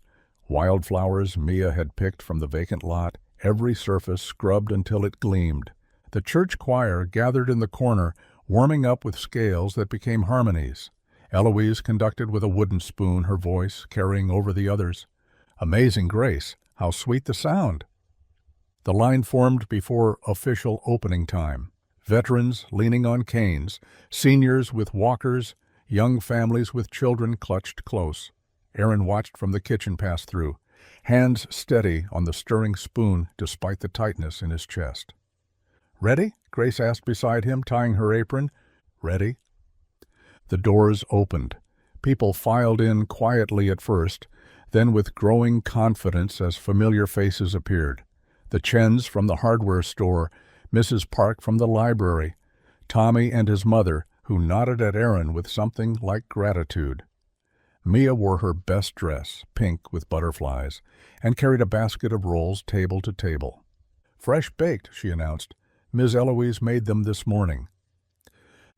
wildflowers Mia had picked from the vacant lot, every surface scrubbed until it gleamed. The church choir gathered in the corner, warming up with scales that became harmonies. Eloise conducted with a wooden spoon, her voice carrying over the others. Amazing grace, how sweet the sound! The line formed before official opening time. Veterans leaning on canes, seniors with walkers, young families with children clutched close. Aaron watched from the kitchen pass through, hands steady on the stirring spoon despite the tightness in his chest. "Ready?" Grace asked beside him, tying her apron. "Ready." The doors opened. People filed in quietly at first, then with growing confidence as familiar faces appeared. The Chens from the hardware store, Mrs. Park from the library, Tommy and his mother, who nodded at Aaron with something like gratitude. Mia wore her best dress, pink with butterflies, and carried a basket of rolls table to table. "Fresh baked," she announced. "Ms. Eloise made them this morning."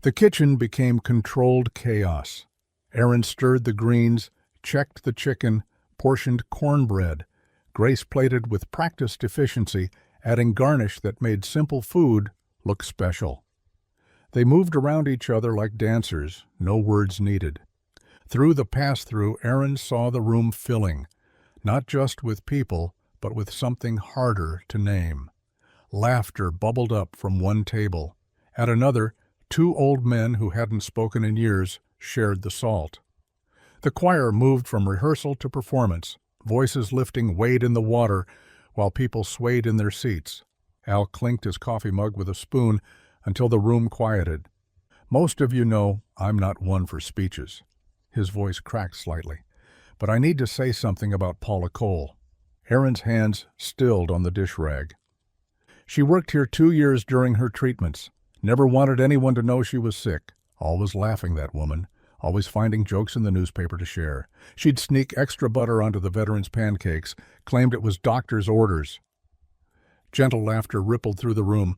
The kitchen became controlled chaos. Aaron stirred the greens, checked the chicken, portioned cornbread. Grace plated with practiced efficiency, adding garnish that made simple food look special. They moved around each other like dancers, no words needed. Through the pass-through, Aaron saw the room filling, not just with people, but with something harder to name. Laughter bubbled up from one table. At another, two old men who hadn't spoken in years shared the salt. The choir moved from rehearsal to performance, voices lifting wade in the water while people swayed in their seats. Al clinked his coffee mug with a spoon until the room quieted. "Most of you know I'm not one for speeches." His voice cracked slightly. "But I need to say something about Paula Cole." Aaron's hands stilled on the dish rag. "She worked here 2 years during her treatments. Never wanted anyone to know she was sick. Always laughing, that woman. Always finding jokes in the newspaper to share. She'd sneak extra butter onto the veterans' pancakes, claimed it was doctor's orders." Gentle laughter rippled through the room.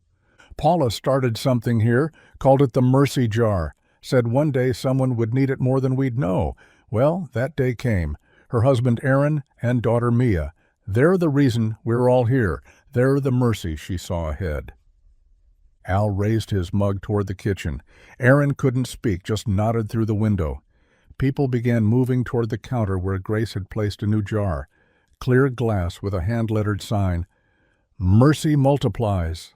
"Paula started something here, called it the Mercy Jar. Said one day someone would need it more than we'd know. Well, that day came. Her husband Aaron and daughter Mia. They're the reason we're all here. They're the mercy she saw ahead." Al raised his mug toward the kitchen. Aaron couldn't speak, just nodded through the window. People began moving toward the counter where Grace had placed a new jar. Clear glass with a hand-lettered sign, "Mercy Multiplies."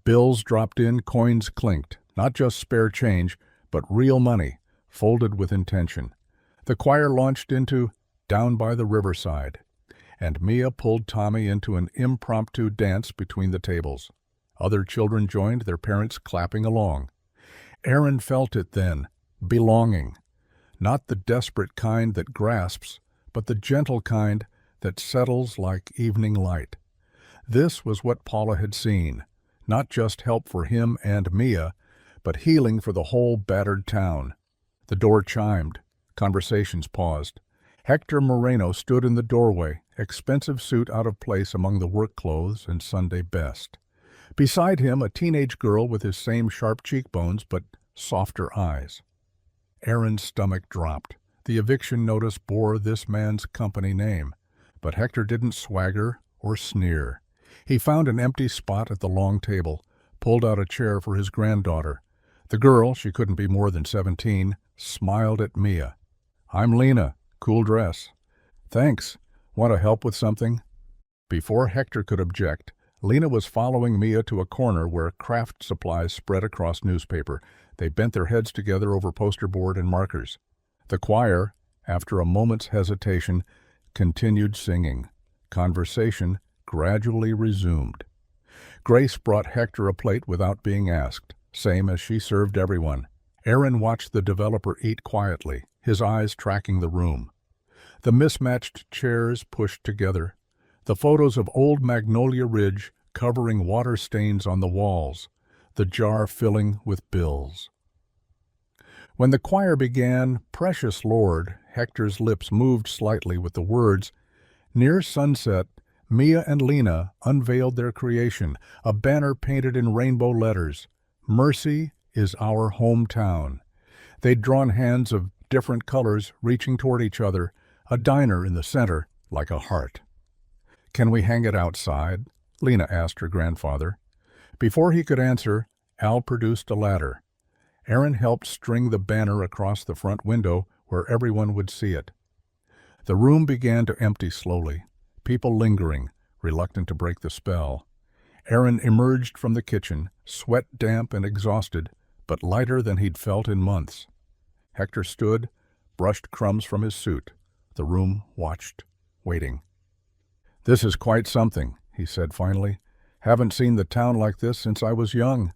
Bills dropped in, coins clinked. Not just spare change, but real money, folded with intention. The choir launched into "Down by the Riverside," and Mia pulled Tommy into an impromptu dance between the tables. Other children joined, their parents clapping along. Aaron felt it then, belonging. Not the desperate kind that grasps, but the gentle kind that settles like evening light. This was what Paula had seen, not just help for him and Mia, but healing for the whole battered town. The door chimed. Conversations paused. Hector Moreno stood in the doorway, expensive suit out of place among the work clothes and Sunday best. Beside him, a teenage girl with his same sharp cheekbones but softer eyes. Aaron's stomach dropped. The eviction notice bore this man's company name. But Hector didn't swagger or sneer. He found an empty spot at the long table, pulled out a chair for his granddaughter. The girl, she couldn't be more than 17, smiled at Mia. "I'm Lena. Cool dress." "Thanks. Want to help with something?" Before Hector could object, Lena was following Mia to a corner where craft supplies spread across newspaper. They bent their heads together over poster board and markers. The choir, after a moment's hesitation, continued singing. Conversation gradually resumed. Grace brought Hector a plate without being asked, same as she served everyone. Aaron watched the developer eat quietly, his eyes tracking the room. The mismatched chairs pushed together. The photos of old Magnolia Ridge covering water stains on the walls. The jar filling with bills. When the choir began, "Precious Lord," Hector's lips moved slightly with the words. Near sunset, Mia and Lena unveiled their creation, a banner painted in rainbow letters. "Mercy is our hometown." They'd drawn hands of different colors reaching toward each other, a diner in the center, like a heart. "Can we hang it outside?" Lena asked her grandfather. Before he could answer, Al produced a ladder. Aaron helped string the banner across the front window where everyone would see it. The room began to empty slowly, people lingering, reluctant to break the spell. Aaron emerged from the kitchen, sweat damp and exhausted, but lighter than he'd felt in months. Hector stood, brushed crumbs from his suit. The room watched, waiting. "This is quite something," he said finally. "Haven't seen the town like this since I was young."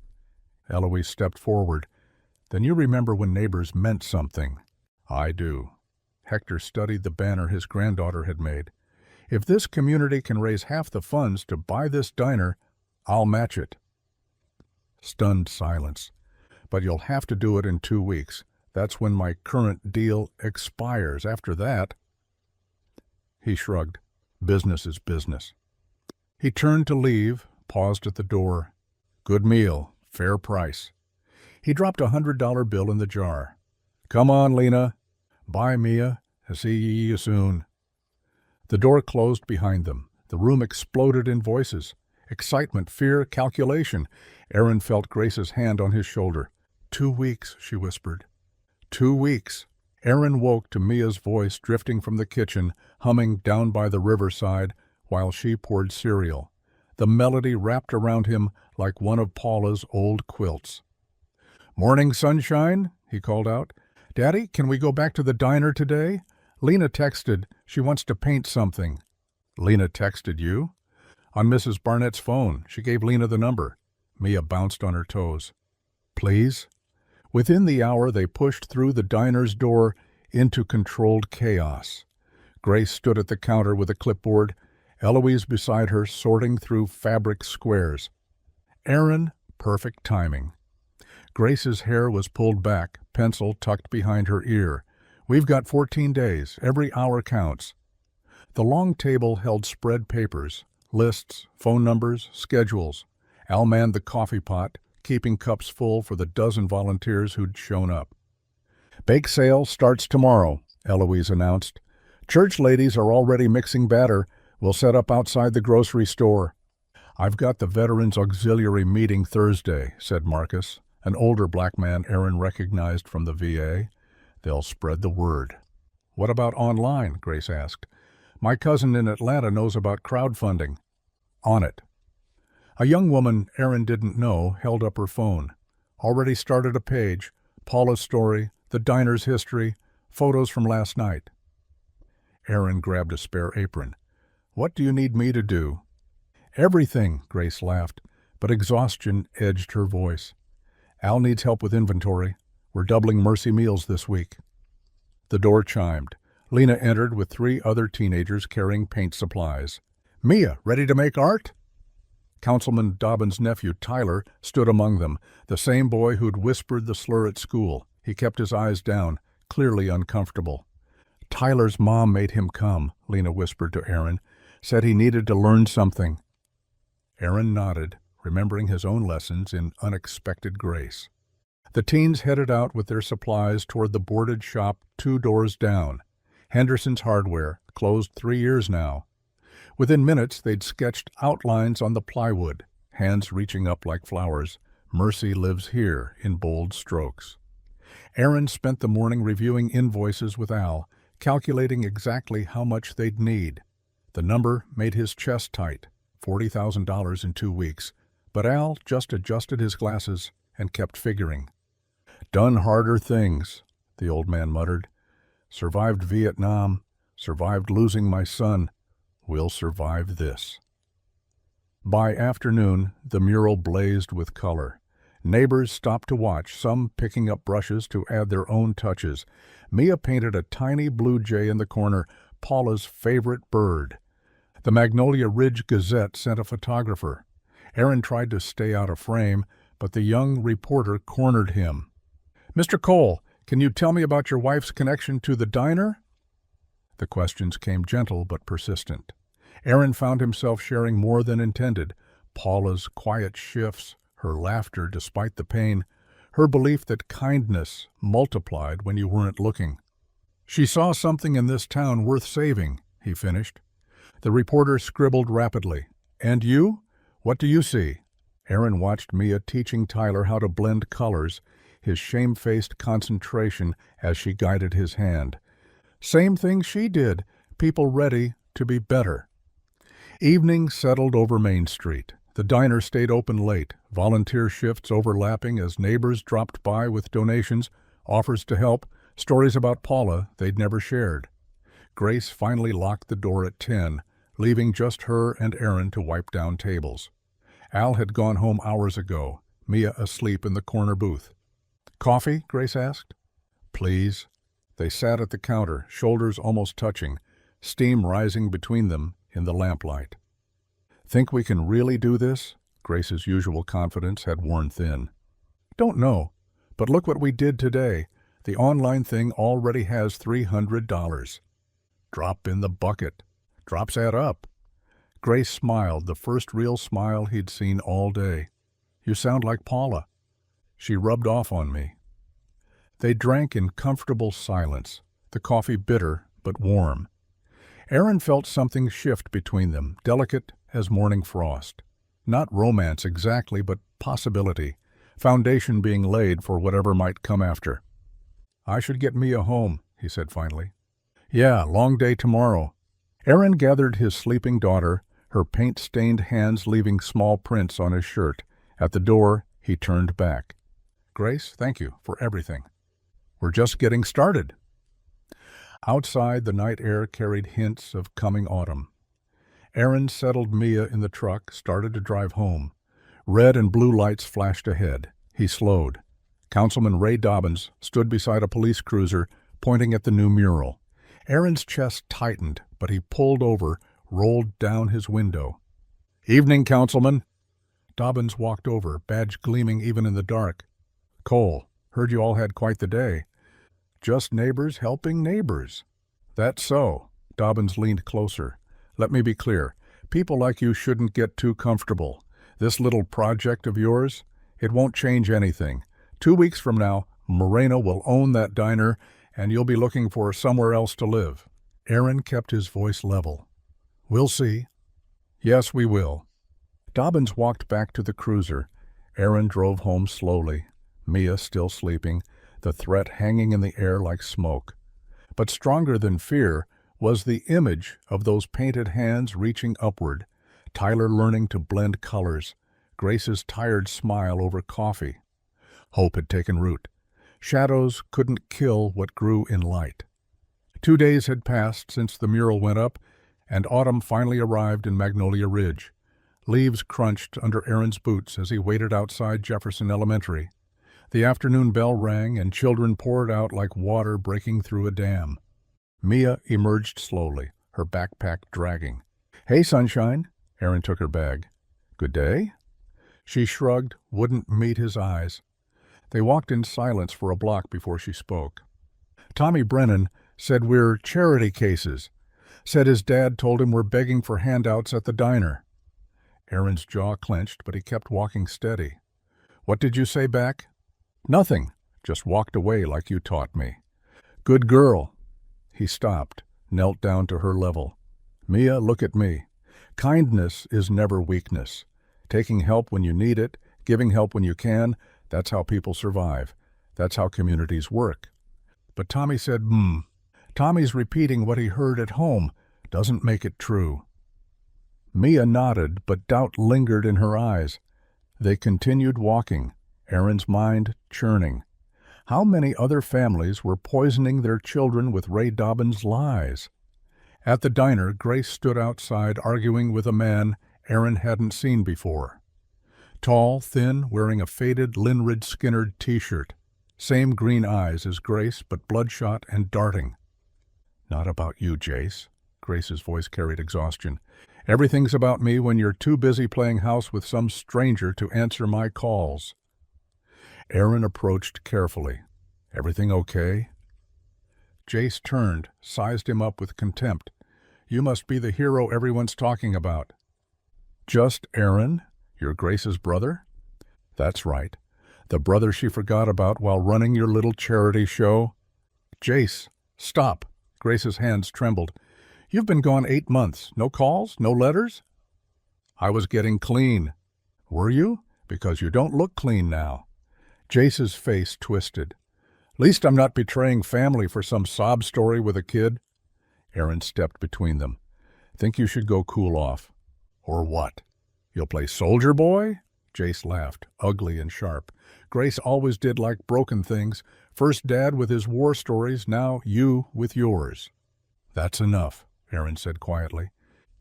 Eloise stepped forward. "Then you remember when neighbors meant something." "I do." Hector studied the banner his granddaughter had made. "If this community can raise half the funds to buy this diner, I'll match it." Stunned silence. "But you'll have to do it in 2 weeks. That's when my current deal expires. After that—" He shrugged. Business is business. He turned to leave, paused at the door. "Good meal, fair price." He dropped a $100 bill in the jar. "Come on, Lena." "Bye, Mia. See you soon." The door closed behind them. The room exploded in voices. Excitement, fear, calculation. Aaron felt Grace's hand on his shoulder. 2 weeks, she whispered. 2 weeks. Aaron woke to Mia's voice drifting from the kitchen, humming Down by the Riverside while she poured cereal. The melody wrapped around him like one of Paula's old quilts. "Morning, sunshine," he called out. "Daddy, can we go back to the diner today? Lena texted. She wants to paint something." "Lena texted you?" "On Mrs. Barnett's phone. She gave Lena the number." Mia bounced on her toes. "Please?" Within the hour, they pushed through the diner's door into controlled chaos. Grace stood at the counter with a clipboard, Eloise beside her sorting through fabric squares. Aaron, perfect timing. Grace's hair was pulled back, pencil tucked behind her ear. "We've got 14 days. Every hour counts." The long table held spread papers, lists, phone numbers, schedules. Al manned the coffee pot, keeping cups full for the dozen volunteers who'd shown up. "Bake sale starts tomorrow," Eloise announced. "Church ladies are already mixing batter. We'll set up outside the grocery store." "I've got the Veterans Auxiliary meeting Thursday," said Marcus, an older black man Aaron recognized from the VA. "They'll spread the word." "What about online?" Grace asked. "My cousin in Atlanta knows about crowdfunding." "On it." A young woman Aaron didn't know held up her phone. Already started a page. Paula's story, the diner's history, photos from last night. Aaron grabbed a spare apron. "What do you need me to do?" "Everything," Grace laughed, but exhaustion edged her voice. "Al needs help with inventory. We're doubling Mercy meals this week." The door chimed. Lena entered with 3 other teenagers carrying paint supplies. "Mia, ready to make art?" Councilman Dobbin's nephew, Tyler, stood among them, the same boy who'd whispered the slur at school. He kept his eyes down, clearly uncomfortable. "Tyler's mom made him come," Lena whispered to Aaron. "Said he needed to learn something." Aaron nodded, remembering his own lessons in unexpected grace. The teens headed out with their supplies toward the boarded shop 2 doors down. Henderson's Hardware, closed 3 years now. Within minutes, they'd sketched outlines on the plywood, hands reaching up like flowers. "Mercy lives here," in bold strokes. Aaron spent the morning reviewing invoices with Al, calculating exactly how much they'd need. The number made his chest tight, $40,000 in 2 weeks, but Al just adjusted his glasses and kept figuring. "Done harder things," the old man muttered. "Survived Vietnam, survived losing my son. We'll survive this." By afternoon, the mural blazed with color. Neighbors stopped to watch, some picking up brushes to add their own touches. Mia painted a tiny blue jay in the corner, Paula's favorite bird. The Magnolia Ridge Gazette sent a photographer. Aaron tried to stay out of frame, but the young reporter cornered him. "Mr. Cole, Can you tell me about your wife's connection to the diner? The questions came gentle but persistent. Aaron found himself sharing more than intended. Paula's quiet shifts, her laughter despite the pain, her belief that kindness multiplied when you weren't looking. She saw something in this town worth saving, he finished. The reporter scribbled rapidly. And you? What do you see? Aaron watched Mia teaching Tyler how to blend colors, his shamefaced concentration as she guided his hand. Same thing she did, people ready to be better. Evening settled over Main Street. The diner stayed open late, volunteer shifts overlapping as neighbors dropped by with donations, offers to help, stories about Paula they'd never shared. Grace finally locked the door at 10, leaving just her and Aaron to wipe down tables. Al had gone home hours ago, Mia asleep in the corner booth. Coffee? Grace asked. Please. They sat at the counter, shoulders almost touching, steam rising between them in the lamplight. Think we can really do this? Grace's usual confidence had worn thin. Don't know, but look what we did today. The online thing already has $300. Drop in the bucket. Drops add up. Grace smiled, the first real smile he'd seen all day. You sound like Paula. She rubbed off on me. They drank in comfortable silence, the coffee bitter but warm. Aaron felt something shift between them, delicate as morning frost. Not romance exactly, but possibility, foundation being laid for whatever might come after. I should get Mia home, he said finally. Yeah, long day tomorrow. Aaron gathered his sleeping daughter, her paint-stained hands leaving small prints on his shirt. At the door, he turned back. Grace, thank you for everything. We're just getting started. Outside, the night air carried hints of coming autumn. Aaron settled Mia in the truck, started to drive home. Red and blue lights flashed ahead. He slowed. Councilman Ray Dobbins stood beside a police cruiser, pointing at the new mural. Aaron's chest tightened, but he pulled over, rolled down his window. Evening, Councilman. Dobbins walked over, badge gleaming even in the dark. Cole, heard you all had quite the day. Just neighbors helping neighbors. That's so. Dobbins leaned closer. Let me be clear. People like you shouldn't get too comfortable. This little project of yours, it won't change anything. 2 weeks from now, Moreno will own that diner, and you'll be looking for somewhere else to live. Aaron kept his voice level. We'll see. Yes, we will. Dobbins walked back to the cruiser. Aaron drove home slowly. Mia still sleeping, the threat hanging in the air like smoke. But stronger than fear was the image of those painted hands reaching upward, Tyler learning to blend colors, Grace's tired smile over coffee. Hope had taken root. Shadows couldn't kill what grew in light. 2 days had passed since the mural went up, and autumn finally arrived in Magnolia Ridge. Leaves crunched under Aaron's boots as he waited outside Jefferson Elementary. The afternoon bell rang, and children poured out like water breaking through a dam. Mia emerged slowly, her backpack dragging. Hey, sunshine. Aaron took her bag. Good day? She shrugged, wouldn't meet his eyes. They walked in silence for a block before she spoke. Tommy Brennan said we're charity cases. Said his dad told him we're begging for handouts at the diner. Aaron's jaw clenched, but he kept walking steady. What did you say back? Nothing. Just walked away like you taught me. Good girl. He stopped, knelt down to her level. Mia, look at me. Kindness is never weakness. Taking help when you need it, giving help when you can, that's how people survive. That's how communities work. But Tommy said, Tommy's repeating what he heard at home. Doesn't make it true. Mia nodded, but doubt lingered in her eyes. They continued walking, Aaron's mind churning. How many other families were poisoning their children with Ray Dobbins' lies? At the diner, Grace stood outside arguing with a man Aaron hadn't seen before. Tall, thin, wearing a faded Linrid Skinnerd t-shirt. Same green eyes as Grace, but bloodshot and darting. Not about you, Jace. Grace's voice carried exhaustion. Everything's about me when you're too busy playing house with some stranger to answer my calls. Aaron approached carefully. Everything okay?" Jace turned, sized him up with contempt. "You must be the hero everyone's talking about." "Just Aaron? Your Grace's brother?" "That's right. The brother she forgot about while running your little charity show." "Jace, stop." Grace's hands trembled. "You've been gone 8 months. No calls? No letters?" "I was getting clean." "Were you? Because you don't look clean now." Jace's face twisted. "Least I'm not betraying family for some sob story with a kid." Aaron stepped between them. "Think you should go cool off." "Or what? You'll play soldier boy?" Jace laughed, ugly and sharp. "Grace always did like broken things. First Dad with his war stories, now you with yours." "That's enough," Aaron said quietly.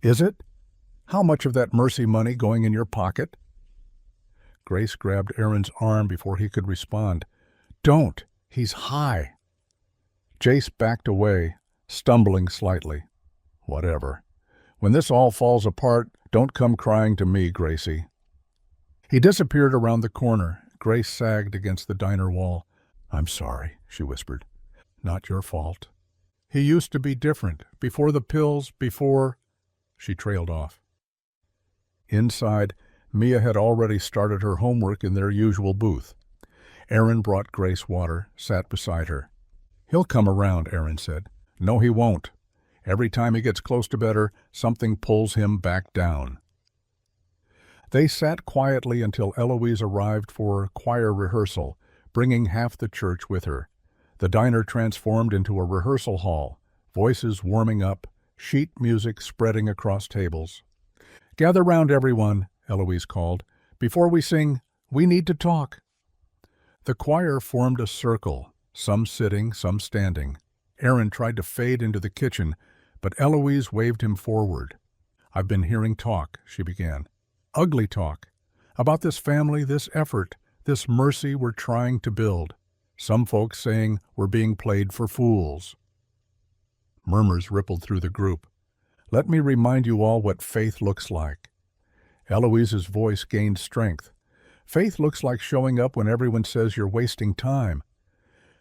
"Is it? How much of that mercy money going in your pocket?" Grace grabbed Aaron's arm before he could respond. "Don't! He's high." Jace backed away, stumbling slightly. "Whatever. When this all falls apart, don't come crying to me, Gracie." He disappeared around the corner. Grace sagged against the diner wall. "I'm sorry," she whispered. "Not your fault. He used to be different. Before the pills, before—" She trailed off. Inside, Mia had already started her homework in their usual booth. Aaron brought Grace water, sat beside her. "He'll come around," Aaron said. "No, he won't. Every time he gets close to better, something pulls him back down." They sat quietly until Eloise arrived for choir rehearsal, bringing half the church with her. The diner transformed into a rehearsal hall, voices warming up, sheet music spreading across tables. "Gather round, everyone," Eloise called. "Before we sing, we need to talk." The choir formed a circle, some sitting, some standing. Aaron tried to fade into the kitchen, but Eloise waved him forward. "I've been hearing talk," she began. "Ugly talk. About this family, this effort, this mercy we're trying to build. Some folks saying we're being played for fools." Murmurs rippled through the group. "Let me remind you all what faith looks like." Eloise's voice gained strength. "Faith looks like showing up when everyone says you're wasting time.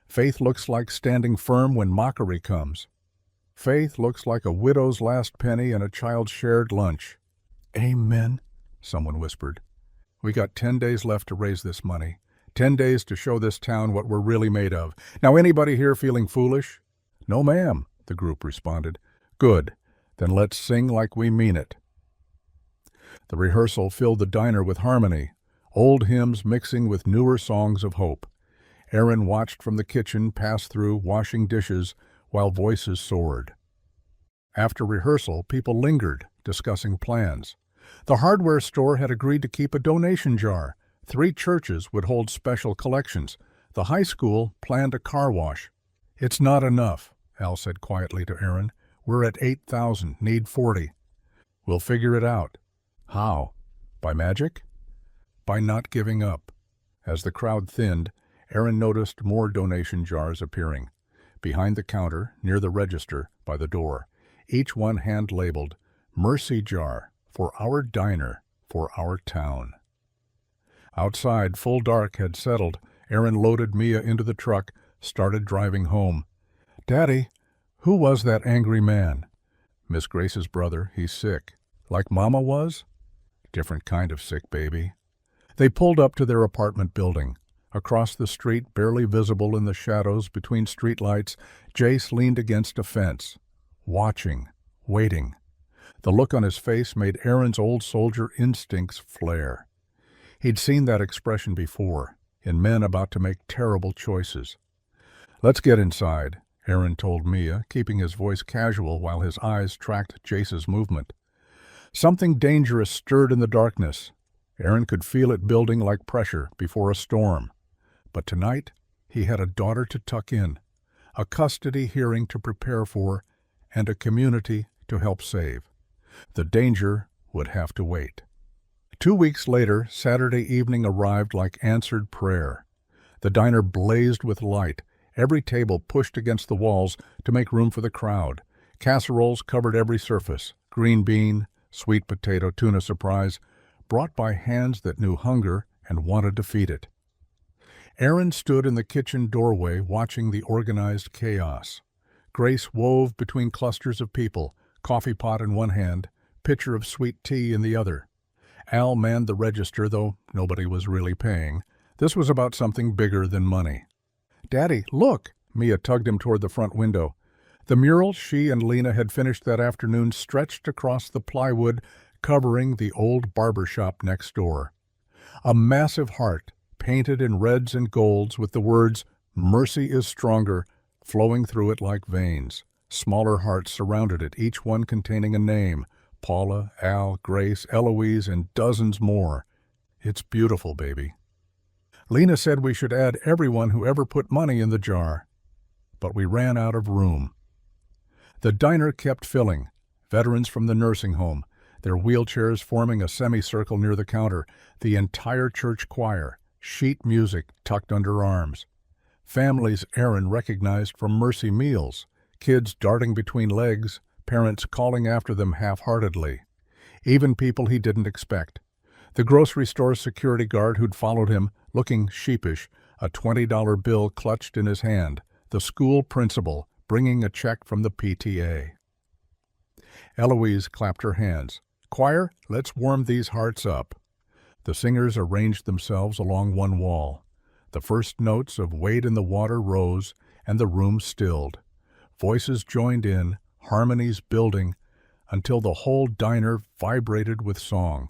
Faith looks like standing firm when mockery comes. Faith looks like a widow's last penny and a child's shared lunch." "Amen," someone whispered. "We got 10 days left to raise this money. 10 days to show this town what we're really made of. Now anybody here feeling foolish?" "No, ma'am," the group responded. "Good. Then let's sing like we mean it." The rehearsal filled the diner with harmony, old hymns mixing with newer songs of hope. Aaron watched from the kitchen pass through washing dishes while voices soared. After rehearsal, people lingered, discussing plans. The hardware store had agreed to keep a donation jar. 3 churches would hold special collections. The high school planned a car wash. "It's not enough," Al said quietly to Aaron. "We're at 8,000, need 40. "We'll figure it out." "How? By magic?" "By not giving up." As the crowd thinned, Aaron noticed more donation jars appearing. Behind the counter, near the register, by the door, each one hand-labeled, "Mercy Jar, for our diner, for our town." Outside, full dark had settled. Aaron loaded Mia into the truck, started driving home. "Daddy, who was that angry man?" "Miss Grace's brother. He's sick." "Like Mama was?" "Different kind of sick, baby." They pulled up to their apartment building. Across the street, barely visible in the shadows between streetlights, Jace leaned against a fence, watching, waiting. The look on his face made Aaron's old soldier instincts flare. He'd seen that expression before, in men about to make terrible choices. "Let's get inside," Aaron told Mia, keeping his voice casual while his eyes tracked Jace's movement. Something dangerous stirred in the darkness. Aaron could feel it building like pressure before a storm. But tonight, he had a daughter to tuck in, a custody hearing to prepare for, and a community to help save. The danger would have to wait. 2 weeks later, Saturday evening arrived like answered prayer. The diner blazed with light, every table pushed against the walls to make room for the crowd. Casseroles covered every surface, green bean, sweet potato, tuna surprise, brought by hands that knew hunger and wanted to feed it. Aaron stood in the kitchen doorway watching the organized chaos. Grace wove between clusters of people, coffee pot in one hand, pitcher of sweet tea in the other. Al manned the register, though nobody was really paying. This was about something bigger than money. "Daddy, look!" Mia tugged him toward the front window. The mural she and Lena had finished that afternoon stretched across the plywood covering the old barber shop next door. A massive heart, painted in reds and golds with the words, "Mercy is stronger," flowing through it like veins. Smaller hearts surrounded it, each one containing a name: Paula, Al, Grace, Eloise, and dozens more. "It's beautiful, baby." Lena said we should add everyone who ever put money in the jar. But we ran out of room. The diner kept filling. Veterans from the nursing home, their wheelchairs forming a semicircle near the counter, the entire church choir, sheet music tucked under arms. Families Aaron recognized from Mercy meals, kids darting between legs, parents calling after them half-heartedly. Even people he didn't expect. The grocery store security guard who'd followed him, looking sheepish, a $20 bill clutched in his hand. The school principal, bringing a check from the PTA. Eloise clapped her hands. "Choir, let's warm these hearts up." The singers arranged themselves along one wall. The first notes of "Wade in the Water" rose, and the room stilled. Voices joined in, harmonies building, until the whole diner vibrated with song.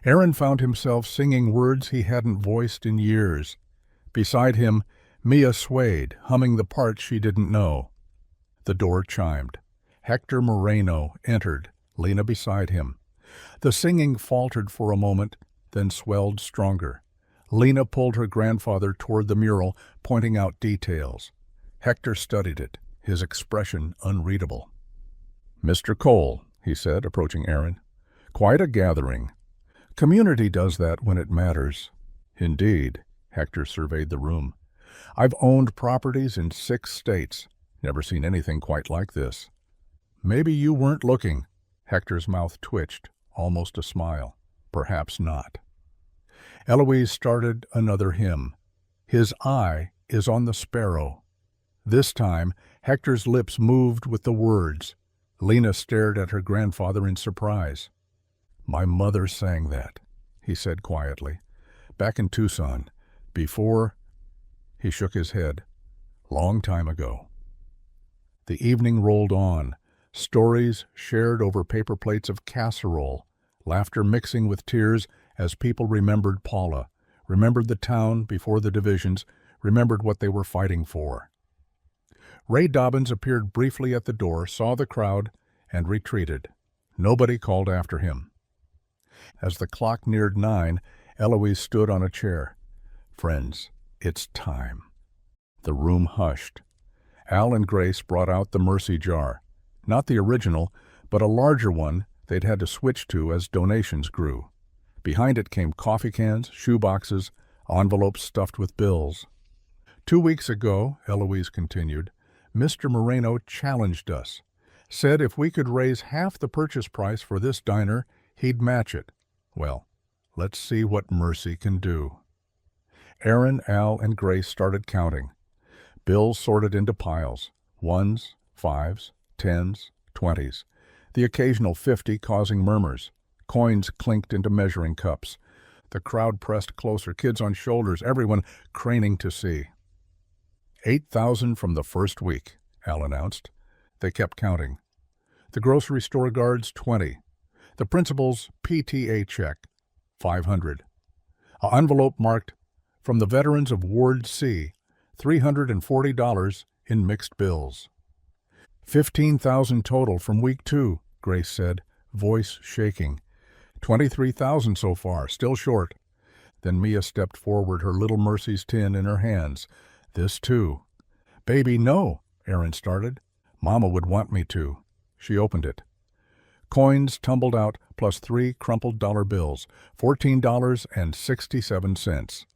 Aaron found himself singing words he hadn't voiced in years. Beside him, Mia swayed, humming the parts she didn't know. The door chimed. Hector Moreno entered, Lena beside him. The singing faltered for a moment, then swelled stronger. Lena pulled her grandfather toward the mural, pointing out details. Hector studied it, his expression unreadable. "Mr. Cole," he said, approaching Aaron. "Quite a gathering. Community does that when it matters." "Indeed," Hector surveyed the room. "I've owned properties in 6 states. Never seen anything quite like this." "Maybe you weren't looking." Hector's mouth twitched, almost a smile. "Perhaps not." Eloise started another hymn. "His eye is on the sparrow." This time, Hector's lips moved with the words. Lena stared at her grandfather in surprise. "My mother sang that," he said quietly. "Back in Tucson. Before—" He shook his head. "Long time ago." The evening rolled on. Stories shared over paper plates of casserole, laughter mixing with tears as people remembered Paula, remembered the town before the divisions, remembered what they were fighting for. Ray Dobbins appeared briefly at the door, saw the crowd, and retreated. Nobody called after him. As the clock neared 9, Eloise stood on a chair. "Friends, it's time." The room hushed. Al and Grace brought out the Mercy jar. Not the original, but a larger one they'd had to switch to as donations grew. Behind it came coffee cans, shoe boxes, envelopes stuffed with bills. "2 weeks ago," Eloise continued, "Mr. Moreno challenged us. Said if we could raise half the purchase price for this diner, he'd match it. Well, let's see what Mercy can do." Aaron, Al, and Grace started counting. Bills sorted into piles. 1s, 5s, 10s, 20s. The occasional 50 causing murmurs. Coins clinked into measuring cups. The crowd pressed closer, kids on shoulders, everyone craning to see. 8,000 from the first week, Al announced. They kept counting. The grocery store guards, 20. The principal's PTA check, 500. An envelope marked, "From the veterans of Ward C, $340 in mixed bills." 15,000 total from week 2, Grace said, voice shaking. 23,000 so far, still short. Then Mia stepped forward, her little Mercy's tin in her hands. "This too." "Baby, no," Aaron started. "Mama would want me to." She opened it. Coins tumbled out, plus 3 crumpled dollar bills, $14.67.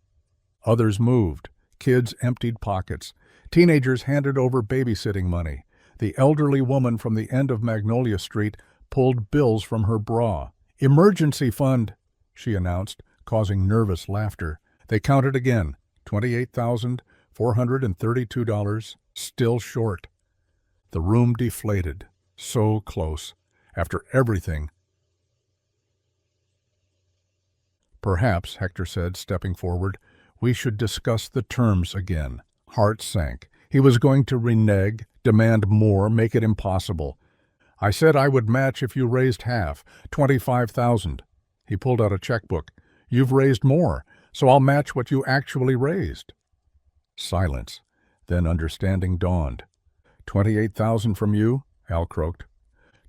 Others moved. Kids emptied pockets. Teenagers handed over babysitting money. The elderly woman from the end of Magnolia Street pulled bills from her bra. "Emergency fund," she announced, causing nervous laughter. They counted again. $28,432, still short. The room deflated. So close. After everything. Perhaps, Hector said, stepping forward, we should discuss the terms again. Heart sank. He was going to renege, demand more, make it impossible. I said I would match if you raised half, $25,000. He pulled out a checkbook. You've raised more, so I'll match what you actually raised. Silence. Then understanding dawned. $28,000 from you? Al croaked.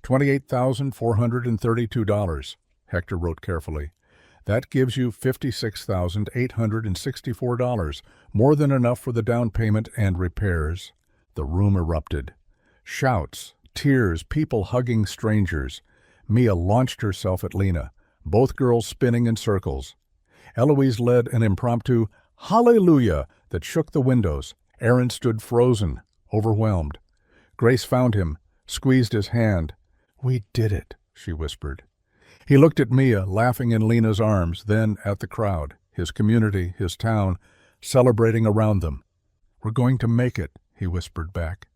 $28,432, Hector wrote carefully. That gives you $56,864, more than enough for the down payment and repairs. The room erupted. Shouts, tears, people hugging strangers. Mia launched herself at Lena, both girls spinning in circles. Eloise led an impromptu hallelujah that shook the windows. Aaron stood frozen, overwhelmed. Grace found him, squeezed his hand. We did it, she whispered. He looked at Mia, laughing in Lena's arms, then at the crowd, his community, his town, celebrating around them. We're going to make it, he whispered back.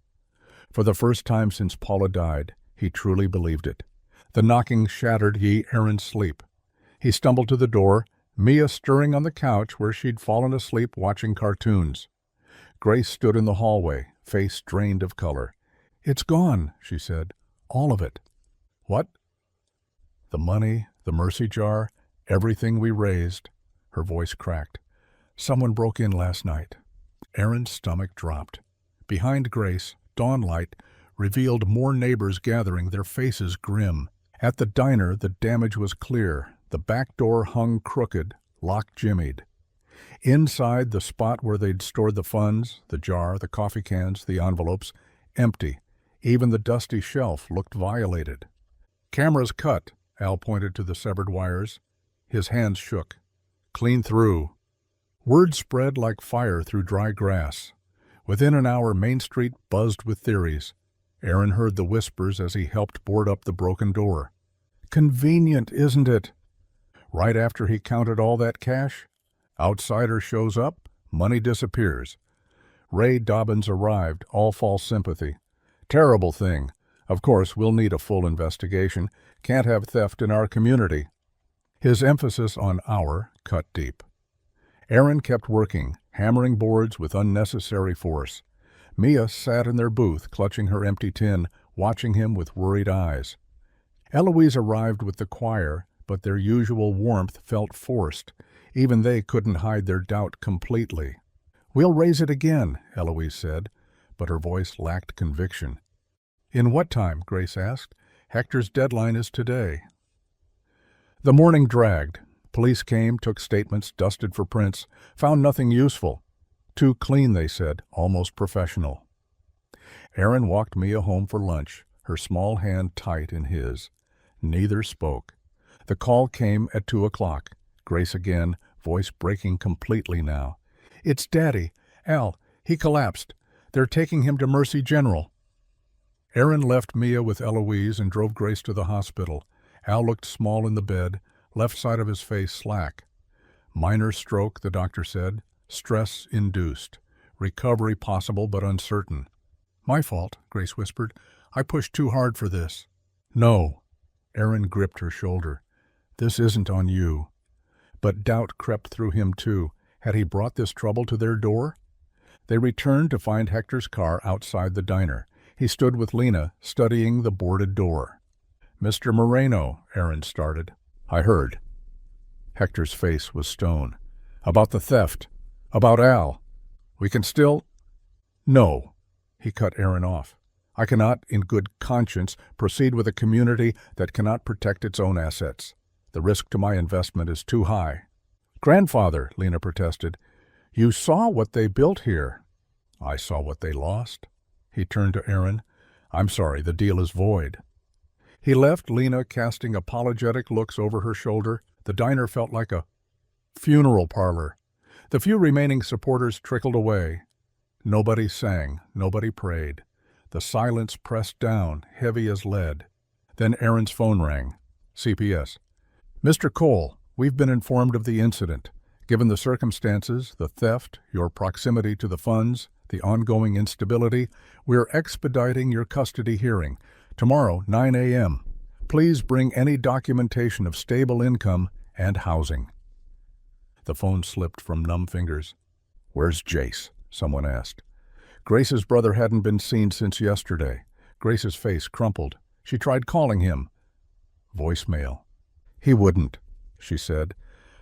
For the first time since Paula died, he truly believed it. The knocking shattered Aaron's sleep. He stumbled to the door, Mia stirring on the couch where she'd fallen asleep watching cartoons. Grace stood in the hallway, face drained of color. It's gone, she said. All of it. What? The money, the mercy jar, everything we raised. Her voice cracked. Someone broke in last night. Aaron's stomach dropped. Behind Grace, dawnlight revealed more neighbors gathering, their faces grim. At the diner, the damage was clear. The back door hung crooked, lock jimmied. Inside, the spot where they'd stored the funds, the jar, the coffee cans, the envelopes, empty. Even the dusty shelf looked violated. Cameras cut, Al pointed to the severed wires. His hands shook. Clean through. Word spread like fire through dry grass. Within an hour, Main Street buzzed with theories. Aaron heard the whispers as he helped board up the broken door. Convenient, isn't it? Right after he counted all that cash, outsider shows up, money disappears. Ray Dobbins arrived, all false sympathy. Terrible thing. Of course, we'll need a full investigation. Can't have theft in our community. His emphasis on our cut deep. Aaron kept working, hammering boards with unnecessary force. Mia sat in their booth, clutching her empty tin, watching him with worried eyes. Eloise arrived with the choir, but their usual warmth felt forced. Even they couldn't hide their doubt completely. We'll raise it again, Eloise said, but her voice lacked conviction. In what time? Grace asked. Hector's deadline is today. The morning dragged. Police came, took statements, dusted for prints, found nothing useful. Too clean, they said, almost professional. Aaron walked Mia home for lunch, her small hand tight in his. Neither spoke. The call came at 2:00. Grace again, voice breaking completely now. It's Daddy. Al, he collapsed. They're taking him to Mercy General. Aaron left Mia with Eloise and drove Grace to the hospital. Al looked small in the bed, left side of his face slack. Minor stroke, the doctor said. Stress induced. Recovery possible but uncertain. My fault, Grace whispered. I pushed too hard for this. No. Aaron gripped her shoulder. This isn't on you. But doubt crept through him too. Had he brought this trouble to their door? They returned to find Hector's car outside the diner. He stood with Lena, studying the boarded door. Mr. Moreno, Aaron started. I heard. Hector's face was stone. About the theft. About Al. We can still... No. He cut Aaron off. I cannot, in good conscience, proceed with a community that cannot protect its own assets. The risk to my investment is too high. Grandfather, Lena protested, you saw what they built here. I saw what they lost. He turned to Aaron. I'm sorry, the deal is void. He left Lena casting apologetic looks over her shoulder. The diner felt like a funeral parlor. The few remaining supporters trickled away. Nobody sang, nobody prayed. The silence pressed down, heavy as lead. Then Aaron's phone rang. CPS. Mr. Cole, we've been informed of the incident. Given the circumstances, the theft, your proximity to the funds, the ongoing instability, we're expediting your custody hearing. Tomorrow, 9 a.m. Please bring any documentation of stable income and housing. The phone slipped from numb fingers. "Where's Jace?" someone asked. Grace's brother hadn't been seen since yesterday. Grace's face crumpled. She tried calling him. Voicemail. "He wouldn't," she said,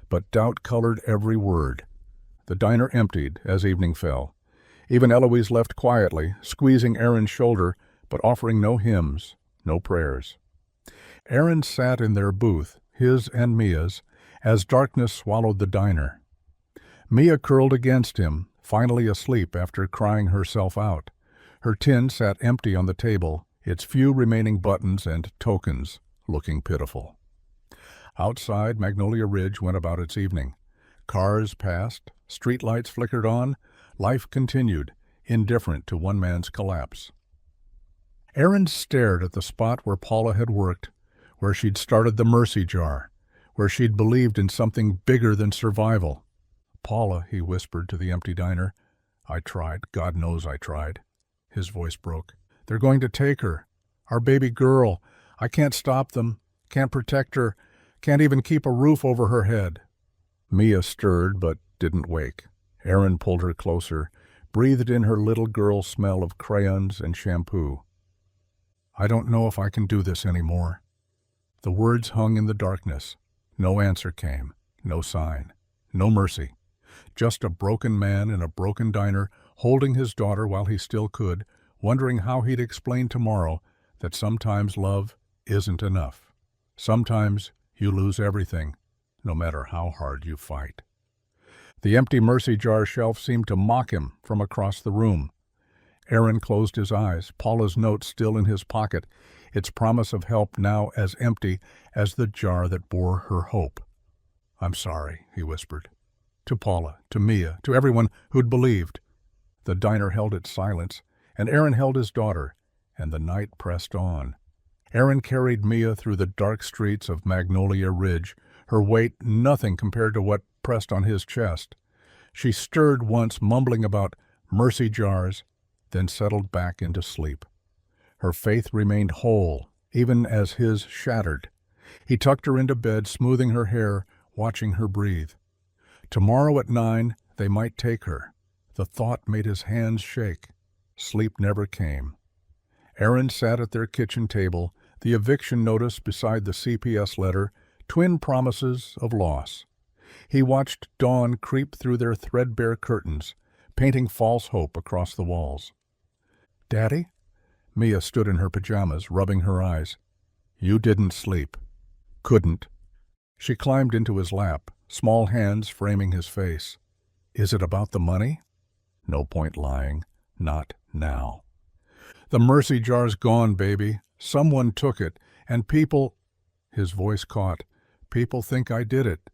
but doubt colored every word. The diner emptied as evening fell. Even Eloise left quietly, squeezing Aaron's shoulder, but offering no hymns, no prayers. Aaron sat in their booth, his and Mia's, as darkness swallowed the diner. Mia curled against him, finally asleep after crying herself out. Her tin sat empty on the table, its few remaining buttons and tokens looking pitiful. Outside, Magnolia Ridge went about its evening. Cars passed, streetlights flickered on, life continued, indifferent to one man's collapse. Aaron stared at the spot where Paula had worked, where she'd started the Mercy Jar, where she'd believed in something bigger than survival. "Paula," he whispered to the empty diner. "I tried. God knows I tried." His voice broke. "They're going to take her. Our baby girl. I can't stop them. Can't protect her. Can't even keep a roof over her head." Mia stirred but didn't wake. Aaron pulled her closer, breathed in her little girl smell of crayons and shampoo. "I don't know if I can do this anymore." The words hung in the darkness. No answer came. No sign. No mercy. Just a broken man in a broken diner, holding his daughter while he still could, wondering how he'd explain tomorrow that sometimes love isn't enough. Sometimes you lose everything, no matter how hard you fight. The empty Mercy Jar shelf seemed to mock him from across the room. Aaron closed his eyes, Paula's note still in his pocket, its promise of help now as empty as the jar that bore her hope. "I'm sorry," he whispered. To Paula, to Mia, to everyone who'd believed. The diner held its silence, and Aaron held his daughter, and the night pressed on. Aaron carried Mia through the dark streets of Magnolia Ridge, her weight nothing compared to what pressed on his chest. She stirred once, mumbling about mercy jars, then settled back into sleep. Her faith remained whole, even as his shattered. He tucked her into bed, smoothing her hair, watching her breathe. Tomorrow at 9, they might take her. The thought made his hands shake. Sleep never came. Aaron sat at their kitchen table, the eviction notice beside the CPS letter, twin promises of loss. He watched dawn creep through their threadbare curtains, painting false hope across the walls. "Daddy?" Mia stood in her pajamas, rubbing her eyes. "You didn't sleep." "Couldn't." She climbed into his lap, small hands framing his face. "Is it about the money?" "No point lying. Not now." "The mercy jar's gone, baby. Someone took it, and people—" His voice caught. "People think I did it."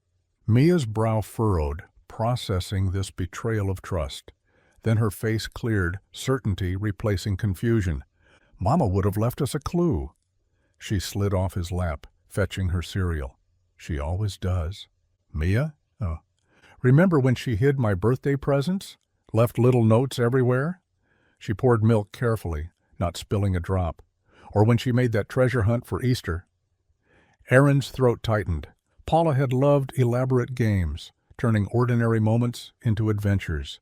Mia's brow furrowed, processing this betrayal of trust. Then her face cleared, certainty replacing confusion. "Mama would have left us a clue." She slid off his lap, fetching her cereal. "She always does." "Mia? Oh. Remember when she hid my birthday presents? Left little notes everywhere?" She poured milk carefully, not spilling a drop. "Or when she made that treasure hunt for Easter?" Aaron's throat tightened. Paula had loved elaborate games, turning ordinary moments into adventures.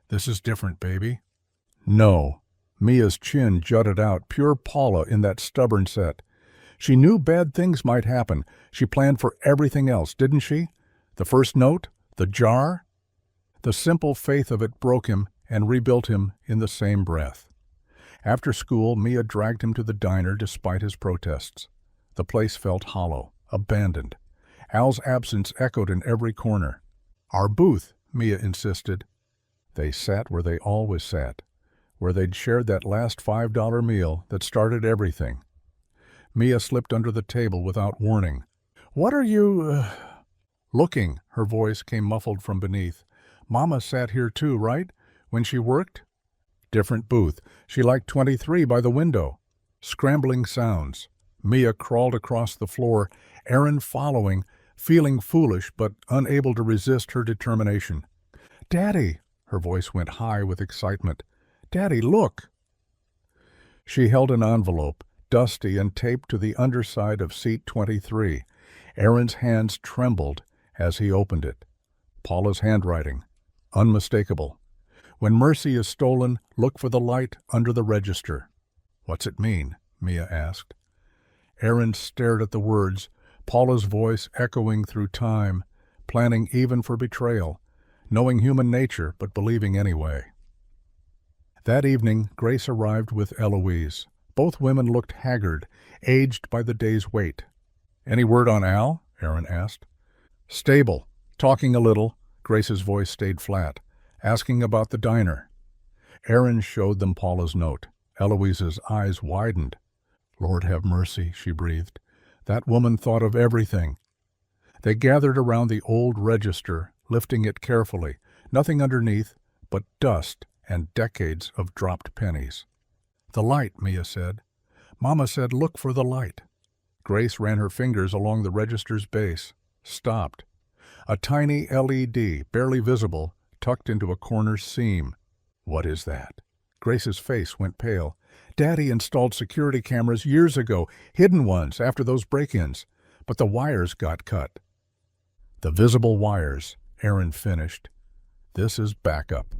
"This is different, baby." "No." Mia's chin jutted out, pure Paula in that stubborn set. She knew bad things might happen. She planned for everything else, didn't she? The first note? The jar? The simple faith of it broke him and rebuilt him in the same breath. After school, Mia dragged him to the diner despite his protests. The place felt hollow, abandoned. Al's absence echoed in every corner. "Our booth," Mia insisted. They sat where they always sat, where they'd shared that last $5 meal that started everything. Mia slipped under the table without warning. "What are you, Looking," her voice came muffled from beneath. "Mama sat here too, right? When she worked?" "Different booth. She liked 23 by the window." Scrambling sounds. Mia crawled across the floor, Aaron following, feeling foolish but unable to resist her determination. "Daddy!" Her voice went high with excitement. "Daddy, look!" She held an envelope, dusty and taped to the underside of seat 23. Aaron's hands trembled as he opened it. Paula's handwriting, unmistakable. "When mercy is stolen, look for the light under the register." "What's it mean?" Mia asked. Aaron stared at the words, Paula's voice echoing through time, planning even for betrayal, knowing human nature but believing anyway. That evening, Grace arrived with Eloise. Both women looked haggard, aged by the day's wait. "Any word on Al?" Aaron asked. "Stable. Talking a little." Grace's voice stayed flat. "Asking about the diner." Aaron showed them Paula's note. Eloise's eyes widened. "Lord have mercy," she breathed. "That woman thought of everything." They gathered around the old register, lifting it carefully. Nothing underneath but dust and decades of dropped pennies. "The light," Mia said. "Mama said look for the light." Grace ran her fingers along the register's base, stopped. A tiny LED, barely visible, tucked into a corner seam. "What is that?" Grace's face went pale. "Daddy installed security cameras years ago, hidden ones after those break-ins, but the wires got cut." "The visible wires," Aaron finished. "This is backup."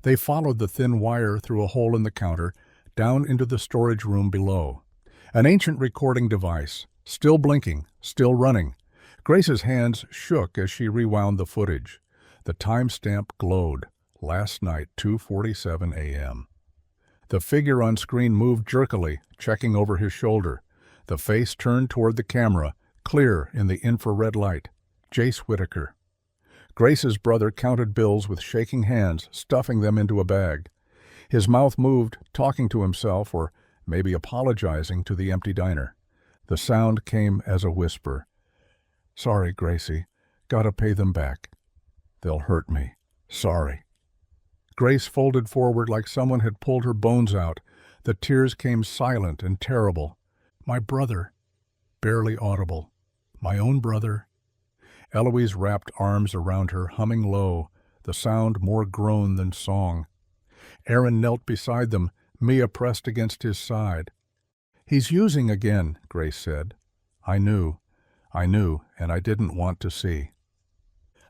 They followed the thin wire through a hole in the counter, down into the storage room below. An ancient recording device, still blinking, still running. Grace's hands shook as she rewound the footage. The timestamp glowed. Last night, 2:47 a.m. The figure on screen moved jerkily, checking over his shoulder. The face turned toward the camera, clear in the infrared light. Jace Whitaker. Grace's brother counted bills with shaking hands, stuffing them into a bag. His mouth moved, talking to himself or maybe apologizing to the empty diner. The sound came as a whisper. "Sorry, Gracie. Gotta pay them back. They'll hurt me. Sorry." Grace folded forward like someone had pulled her bones out. The tears came silent and terrible. "My brother." Barely audible. "My own brother." Eloise wrapped arms around her, humming low, the sound more groan than song. Aaron knelt beside them, Mia pressed against his side. "He's using again," Grace said. I knew, and I didn't want to see."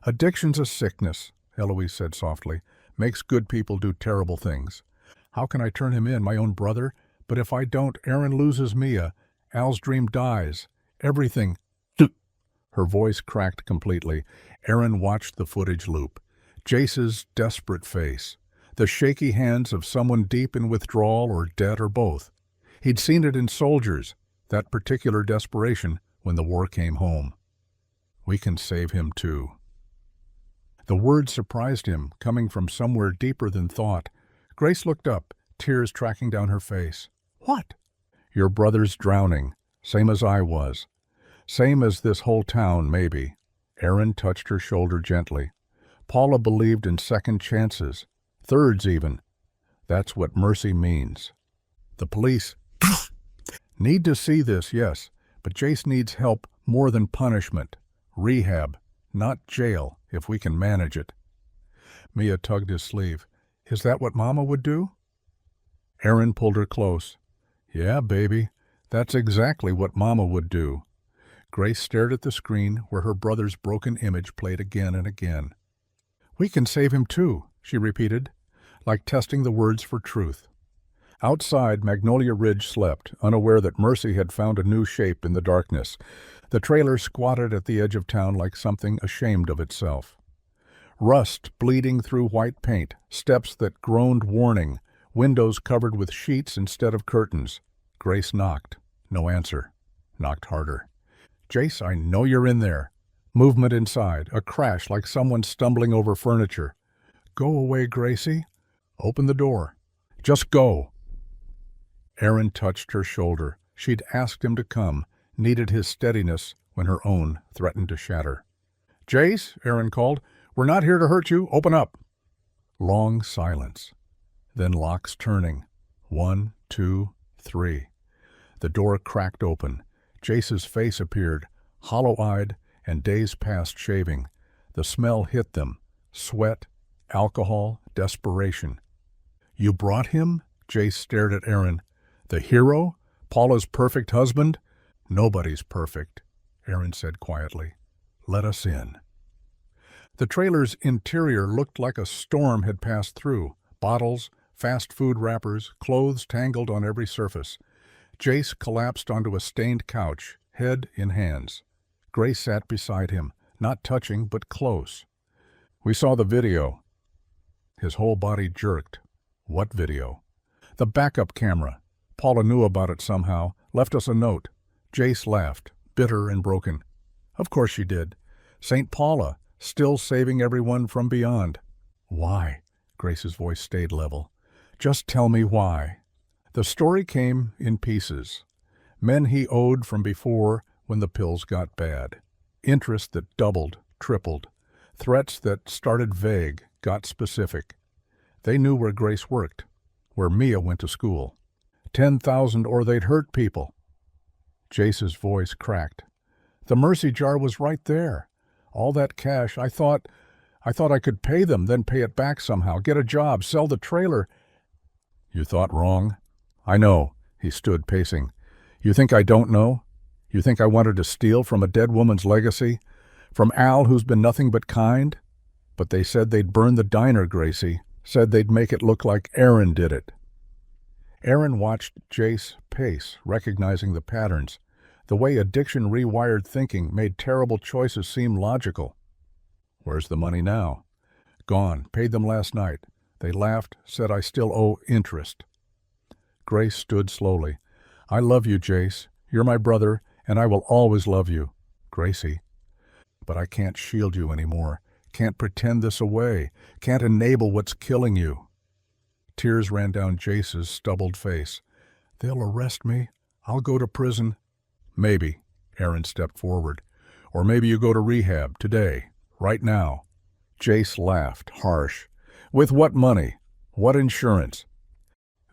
"Addiction's a sickness," Eloise said softly. "Makes good people do terrible things. How can I turn him in, my own brother? But if I don't, Aaron loses Mia. Al's dream dies. Everything." Her voice cracked completely. Aaron watched the footage loop. Jace's desperate face. The shaky hands of someone deep in withdrawal or dead or both. He'd seen it in soldiers, that particular desperation, when the war came home. "We can save him too." The word surprised him, coming from somewhere deeper than thought. Grace looked up, tears tracking down her face. "What?" "Your brother's drowning, same as I was. Same as this whole town, maybe." Aaron touched her shoulder gently. "Paula believed in second chances, thirds even. That's what mercy means. The police need to see this, yes, but Jace needs help more than punishment. Rehab, not jail, if we can manage it." Mia tugged his sleeve. "Is that what Mama would do?" Aaron pulled her close. "Yeah, baby, that's exactly what Mama would do." Grace stared at the screen where her brother's broken image played again and again. "We can save him too," she repeated, like testing the words for truth. Outside, Magnolia Ridge slept, unaware that mercy had found a new shape in the darkness. The trailer squatted at the edge of town like something ashamed of itself. Rust bleeding through white paint, steps that groaned warning, windows covered with sheets instead of curtains. Grace knocked. No answer. Knocked harder. "Jace, I know you're in there." Movement inside, a crash like someone stumbling over furniture. "Go away, Gracie." "Open the door." "Just go." Aaron touched her shoulder. She'd asked him to come, needed his steadiness when her own threatened to shatter. "Jace," Aaron called, "we're not here to hurt you. Open up." Long silence. Then locks turning. 1, 2, 3. The door cracked open. Jace's face appeared, hollow-eyed, and days passed shaving. The smell hit them. Sweat, alcohol, desperation. "You brought him?" Jace stared at Aaron. "The hero? Paula's perfect husband?" "Nobody's perfect," Aaron said quietly. "Let us in." The trailer's interior looked like a storm had passed through. Bottles, fast food wrappers, clothes tangled on every surface. Jace collapsed onto a stained couch, head in hands. Grace sat beside him, not touching but close. "We saw the video." His whole body jerked. "What video?" "The backup camera. Paula knew about it somehow, left us a note." Jace laughed, bitter and broken. "Of course she did. St. Paula, still saving everyone from beyond." "Why?" Grace's voice stayed level. "Just tell me why." The story came in pieces. Men he owed from before when the pills got bad. Interest that doubled, tripled. Threats that started vague, got specific. They knew where Grace worked, where Mia went to school. 10,000 or they'd hurt people. Jace's voice cracked. "The mercy jar was right there. All that cash, I thought I could pay them, then pay it back somehow, get a job, sell the trailer." "You thought wrong." "I know." He stood pacing. "You think I don't know? You think I wanted to steal from a dead woman's legacy? From Al, who's been nothing but kind? But they said they'd burn the diner, Gracie. Said they'd make it look like Aaron did it." Aaron watched Jace pace, recognizing the patterns. The way addiction rewired thinking, made terrible choices seem logical. "Where's the money now?" "Gone. Paid them last night. They laughed, said I still owe interest." Grace stood slowly. "I love you, Jace. You're my brother, and I will always love you, Gracie. But I can't shield you anymore. Can't pretend this away. Can't enable what's killing you." Tears ran down Jace's stubbled face. "They'll arrest me. I'll go to prison." "Maybe." Aaron stepped forward. "Or maybe you go to rehab, today, right now." Jace laughed, harsh. "With what money? What insurance?"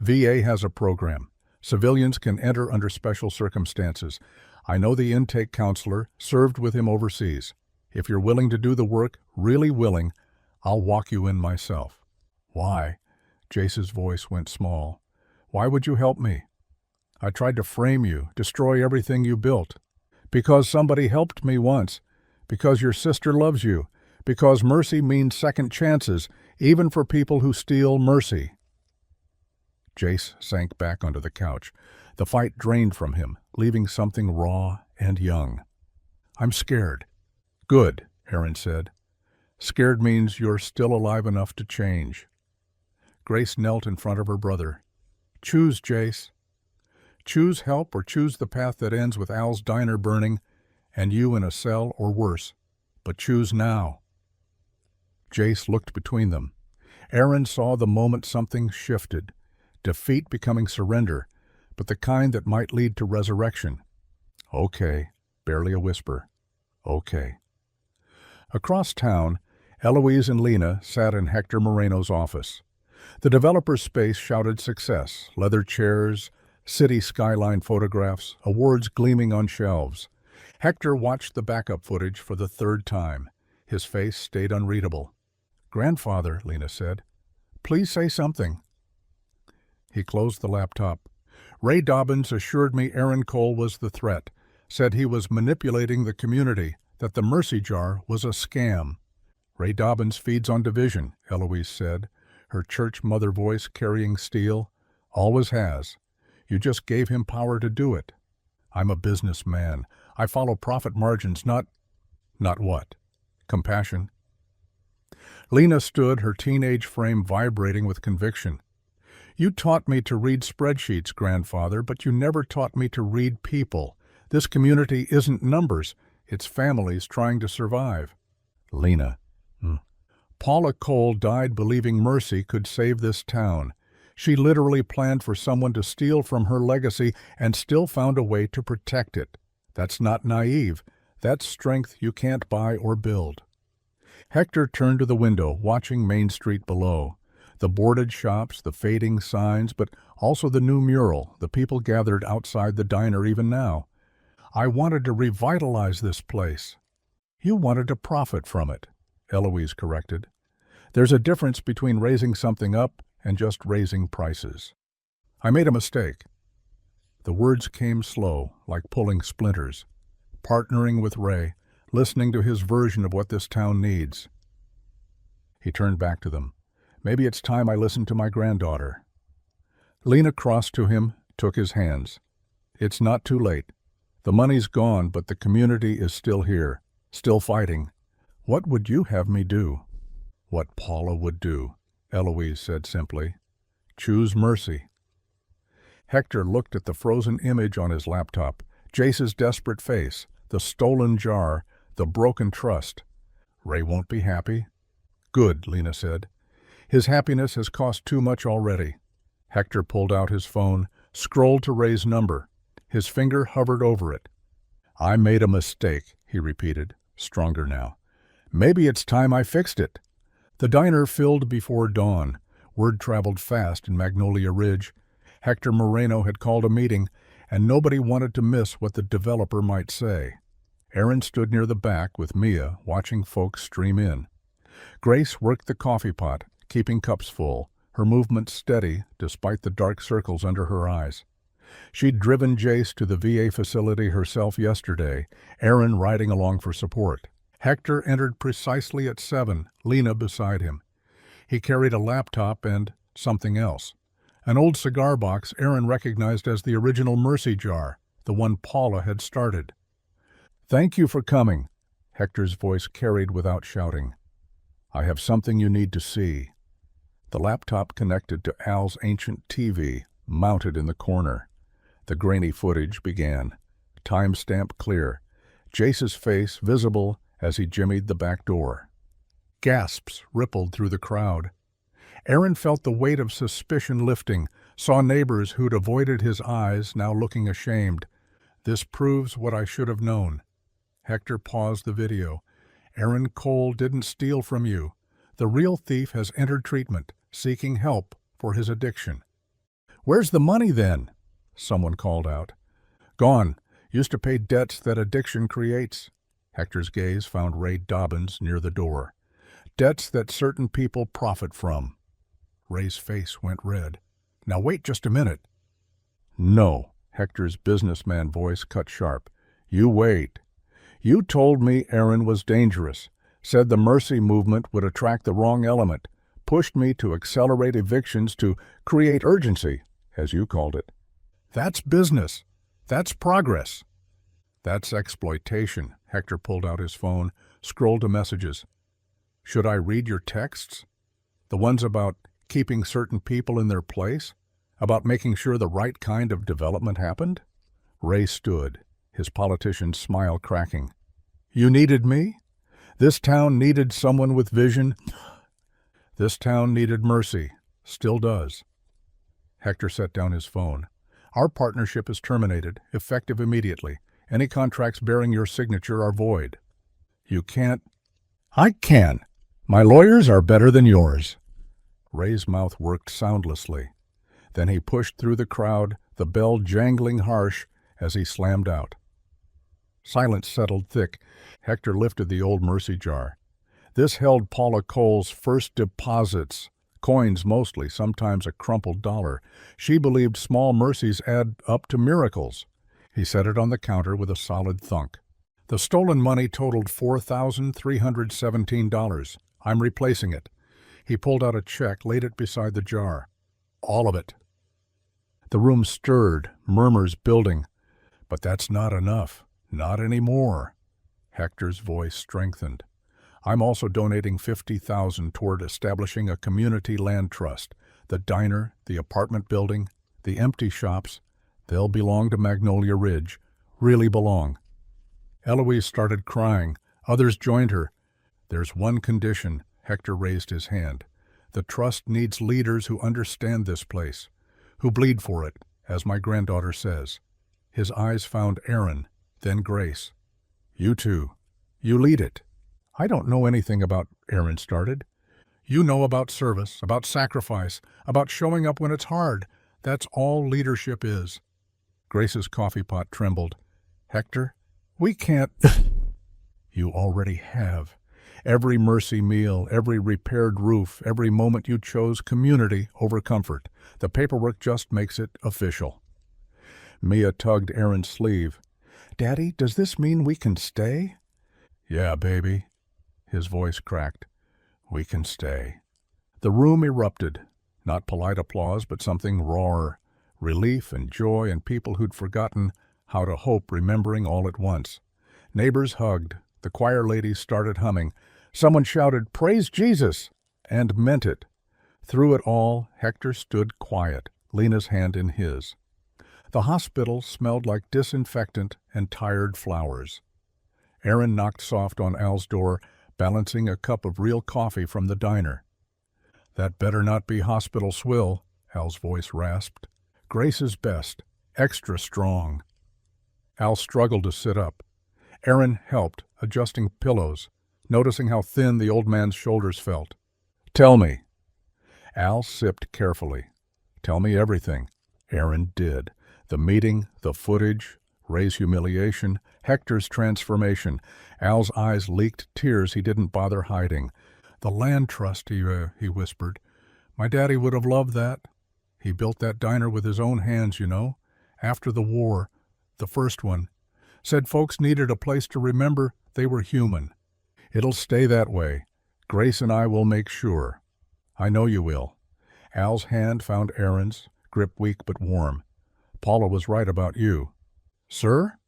"VA has a program. Civilians can enter under special circumstances. I know the intake counselor, served with him overseas. If you're willing to do the work, really willing, I'll walk you in myself." "Why?" Jace's voice went small. "Why would you help me? I tried to frame you, destroy everything you built. Because somebody helped me once. Because your sister loves you. Because mercy means second chances, even for people who steal mercy." Jace sank back onto the couch. The fight drained from him, leaving something raw and young. "I'm scared." "Good," Aaron said. "Scared means you're still alive enough to change." Grace knelt in front of her brother. "Choose, Jace. Choose help or choose the path that ends with Al's diner burning and you in a cell or worse. But choose now." Jace looked between them. Aaron saw the moment something shifted. Defeat becoming surrender, but the kind that might lead to resurrection. "Okay," barely a whisper. "Okay." Across town, Eloise and Lena sat in Hector Moreno's office. The developer's space shouted success, leather chairs, city skyline photographs, awards gleaming on shelves. Hector watched the backup footage for the third time. His face stayed unreadable. "Grandfather," Lena said, "please say something." He closed the laptop. "Ray Dobbins assured me Aaron Cole was the threat, said he was manipulating the community, that the mercy jar was a scam." "Ray Dobbins feeds on division," Eloise said, her church mother voice carrying steel. "Always has. You just gave him power to do it. I'm a businessman. I follow profit margins, not what? Compassion." Lena stood, her teenage frame vibrating with conviction. "You taught me to read spreadsheets, grandfather, but you never taught me to read people. This community isn't numbers. It's families trying to survive." "Lena." "Paula Cole died believing mercy could save this town. She literally planned for someone to steal from her legacy and still found a way to protect it. That's not naive. That's strength you can't buy or build." Hector turned to the window, watching Main Street below. The boarded shops, the fading signs, but also the new mural, the people gathered outside the diner even now. "I wanted to revitalize this place." You wanted to profit from it, Eloise corrected. There's a difference between raising something up and just raising prices. I made a mistake. The words came slow, like pulling splinters. Partnering with Ray, listening to his version of what this town needs. He turned back to them. Maybe it's time I listened to my granddaughter. Lena crossed to him, took his hands. It's not too late. The money's gone, but the community is still here, still fighting. What would you have me do? What Paula would do, Eloise said simply. Choose mercy. Hector looked at the frozen image on his laptop, Jace's desperate face, the stolen jar, the broken trust. Ray won't be happy. Good, Lena said. His happiness has cost too much already. Hector pulled out his phone, scrolled to Ray's number. His finger hovered over it. I made a mistake, he repeated, stronger now. Maybe it's time I fixed it. The diner filled before dawn. Word traveled fast in Magnolia Ridge. Hector Moreno had called a meeting, and nobody wanted to miss what the developer might say. Aaron stood near the back with Mia, watching folks stream in. Grace worked the coffee pot, keeping cups full, her movements steady despite the dark circles under her eyes. She'd driven Jace to the VA facility herself yesterday, Aaron riding along for support. Hector entered precisely at 7, Lena beside him. He carried a laptop and something else. An old cigar box Aaron recognized as the original Mercy jar, the one Paula had started. Thank you for coming, Hector's voice carried without shouting. I have something you need to see. The laptop connected to Al's ancient TV, mounted in the corner. The grainy footage began. Timestamp clear. Jace's face visible as he jimmied the back door. Gasps rippled through the crowd. Aaron felt the weight of suspicion lifting, saw neighbors who'd avoided his eyes now looking ashamed. This proves what I should have known. Hector paused the video. Aaron Cole didn't steal from you. The real thief has entered treatment, seeking help for his addiction. Where's the money then? Someone called out. Gone. Used to pay debts that addiction creates. Hector's gaze found Ray Dobbins near the door. Debts that certain people profit from. Ray's face went red. Now wait just a minute. No, Hector's businessman voice cut sharp. You wait. You told me Aaron was dangerous, said the Mercy movement would attract the wrong element, pushed me to accelerate evictions to create urgency, as you called it. That's business. That's progress. That's exploitation. Hector pulled out his phone, scrolled to messages. Should I read your texts? The ones about keeping certain people in their place? About making sure the right kind of development happened? Ray stood, his politician's smile cracking. You needed me? This town needed someone with vision. This town needed mercy. Still does. Hector set down his phone. Our partnership is terminated, effective immediately. Any contracts bearing your signature are void. You can't. I can. My lawyers are better than yours. Ray's mouth worked soundlessly. Then he pushed through the crowd, the bell jangling harsh as he slammed out. Silence settled thick. Hector lifted the old Mercy jar. This held Paula Cole's first deposits, coins mostly, sometimes a crumpled dollar. She believed small mercies add up to miracles. He set it on the counter with a solid thunk. The stolen money totaled $4,317. I'm replacing it. He pulled out a check, laid it beside the jar. All of it. The room stirred, murmurs building. But that's not enough. Not anymore. Hector's voice strengthened. I'm also donating $50,000 toward establishing a community land trust. The diner, the apartment building, the empty shops, they'll belong to Magnolia Ridge. Really belong. Eloise started crying. Others joined her. There's one condition. Hector raised his hand. The trust needs leaders who understand this place, who bleed for it, as my granddaughter says. His eyes found Aaron, then Grace. You two. You lead it. I don't know anything about, Aaron started. You know about service, about sacrifice, about showing up when it's hard. That's all leadership is. Grace's coffee pot trembled. Hector, we can't. You already have. Every mercy meal, every repaired roof, every moment you chose community over comfort. The paperwork just makes it official. Mia tugged Aaron's sleeve. Daddy, does this mean we can stay? Yeah, baby. His voice cracked. We can stay. The room erupted. Not polite applause, but something rawer. Relief and joy and people who'd forgotten how to hope remembering all at once. Neighbors hugged. The choir ladies started humming. Someone shouted, Praise Jesus! And meant it. Through it all, Hector stood quiet, Lena's hand in his. The hospital smelled like disinfectant and tired flowers. Aaron knocked soft on Al's door, balancing a cup of real coffee from the diner. That better not be hospital swill, Al's voice rasped. Grace is best, extra strong. Al struggled to sit up. Aaron helped, adjusting pillows, noticing how thin the old man's shoulders felt. Tell me. Al sipped carefully. Tell me everything. Aaron did. The meeting, the footage, Ray's humiliation, Hector's transformation. Al's eyes leaked tears he didn't bother hiding. The land trust, he whispered. My daddy would have loved that. He built that diner with his own hands, you know. After the war, the first one. Said folks needed a place to remember they were human. It'll stay that way. Grace and I will make sure. I know you will. Al's hand found Aaron's, grip weak but warm. Paula was right about you. Sir?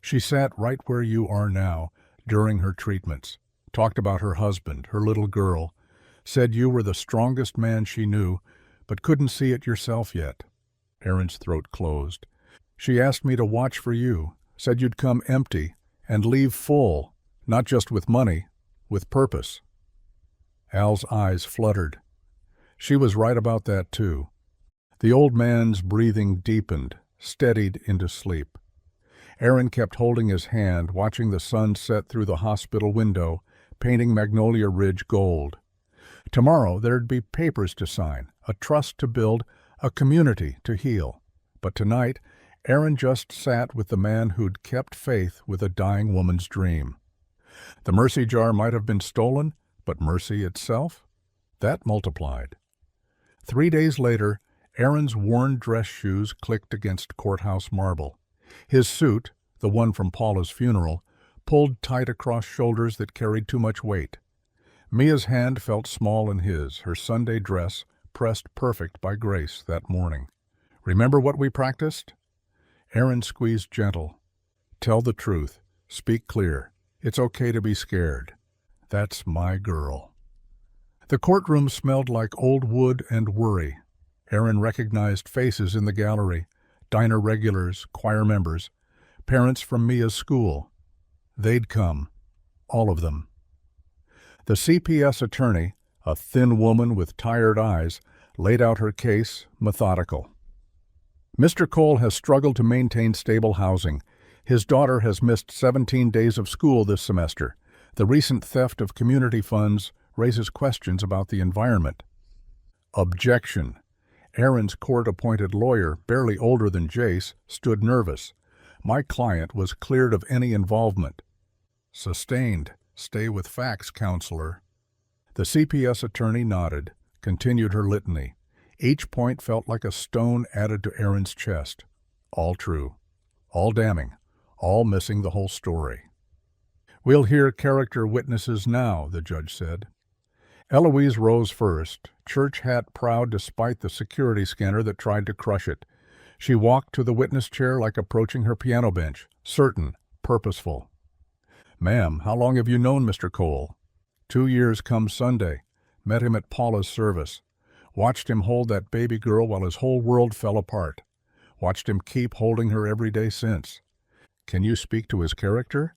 She sat right where you are now, during her treatments. Talked about her husband, her little girl. Said you were the strongest man she knew, but couldn't see it yourself yet. Aaron's throat closed. She asked me to watch for you. Said you'd come empty and leave full, not just with money, with purpose. Al's eyes fluttered. She was right about that, too. The old man's breathing deepened, steadied into sleep. Aaron kept holding his hand, watching the sun set through the hospital window, painting Magnolia Ridge gold. Tomorrow there'd be papers to sign, a trust to build, a community to heal. But tonight, Aaron just sat with the man who'd kept faith with a dying woman's dream. The mercy jar might have been stolen, but mercy itself? That multiplied. 3 days later, Aaron's worn dress shoes clicked against courthouse marble. His suit, the one from Paula's funeral, pulled tight across shoulders that carried too much weight. Mia's hand felt small in his, her Sunday dress pressed perfect by Grace that morning. Remember what we practiced? Aaron squeezed gentle. Tell the truth. Speak clear. It's okay to be scared. That's my girl. The courtroom smelled like old wood and worry. Aaron recognized faces in the gallery, diner regulars, choir members, parents from Mia's school. They'd come, all of them. The CPS attorney, a thin woman with tired eyes, laid out her case, methodical. Mr. Cole has struggled to maintain stable housing. His daughter has missed 17 days of school this semester. The recent theft of community funds raises questions about the environment. Objection. Aaron's court-appointed lawyer, barely older than Jace, stood nervous. My client was cleared of any involvement. Sustained. Stay with facts, counselor. The CPS attorney nodded, continued her litany. Each point felt like a stone added to Aaron's chest. All true. All damning. All missing the whole story. We'll hear character witnesses now, the judge said. Eloise rose first, church hat proud despite the security scanner that tried to crush it. She walked to the witness chair like approaching her piano bench, certain, purposeful. Ma'am, how long have you known Mr. Cole? 2 years come Sunday. Met him at Paula's service. Watched him hold that baby girl while his whole world fell apart. Watched him keep holding her every day since. Can you speak to his character?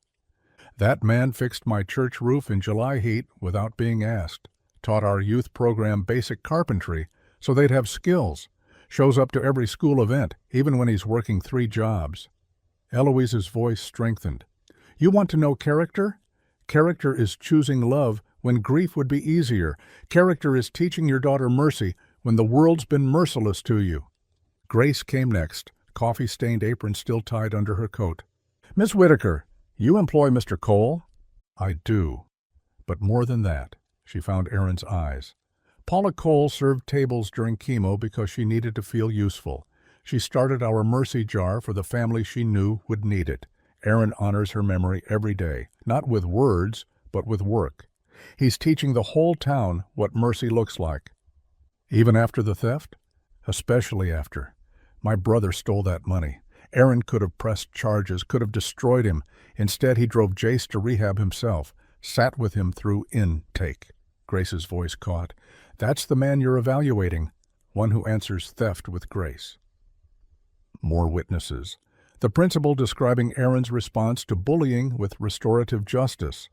That man fixed my church roof in July heat without being asked. Taught our youth program basic carpentry so they'd have skills. Shows up to every school event, even when he's working 3 jobs. Eloise's voice strengthened. You want to know character? Character is choosing love when grief would be easier. Character is teaching your daughter mercy when the world's been merciless to you. Grace came next, coffee-stained apron still tied under her coat. Miss Whitaker, you employ Mr. Cole? I do. But more than that, she found Aaron's eyes. Paula Cole served tables during chemo because she needed to feel useful. She started our mercy jar for the family she knew would need it. Aaron honors her memory every day, not with words, but with work. He's teaching the whole town what mercy looks like. Even after the theft? Especially after. My brother stole that money. Aaron could have pressed charges, could have destroyed him. Instead, he drove Jace to rehab himself, sat with him through intake. Grace's voice caught. That's the man you're evaluating, one who answers theft with grace. More witnesses. The principal describing Aaron's response to bullying with restorative justice.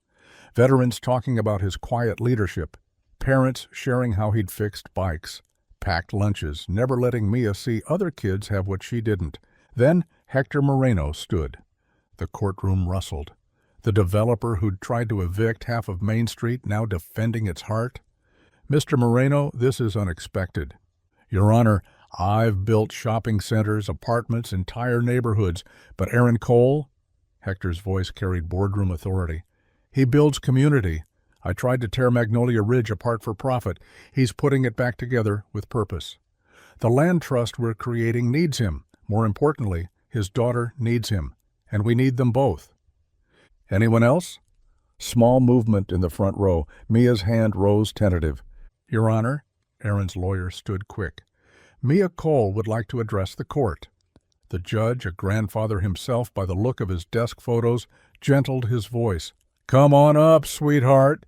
Veterans talking about his quiet leadership. Parents sharing how he'd fixed bikes. Packed lunches, never letting Mia see other kids have what she didn't. Then Hector Moreno stood. The courtroom rustled. The developer who'd tried to evict half of Main Street now defending its heart. Mr. Moreno, this is unexpected. Your Honor, I've built shopping centers, apartments, entire neighborhoods, but Aaron Cole? Hector's voice carried boardroom authority. He builds community. I tried to tear Magnolia Ridge apart for profit. He's putting it back together with purpose. The land trust we're creating needs him. More importantly, his daughter needs him, and we need them both. Anyone else? Small movement in the front row. Mia's hand rose tentative. Your Honor, Aaron's lawyer stood quick. Mia Cole would like to address the court. The judge, a grandfather himself by the look of his desk photos, gentled his voice. Come on up, sweetheart.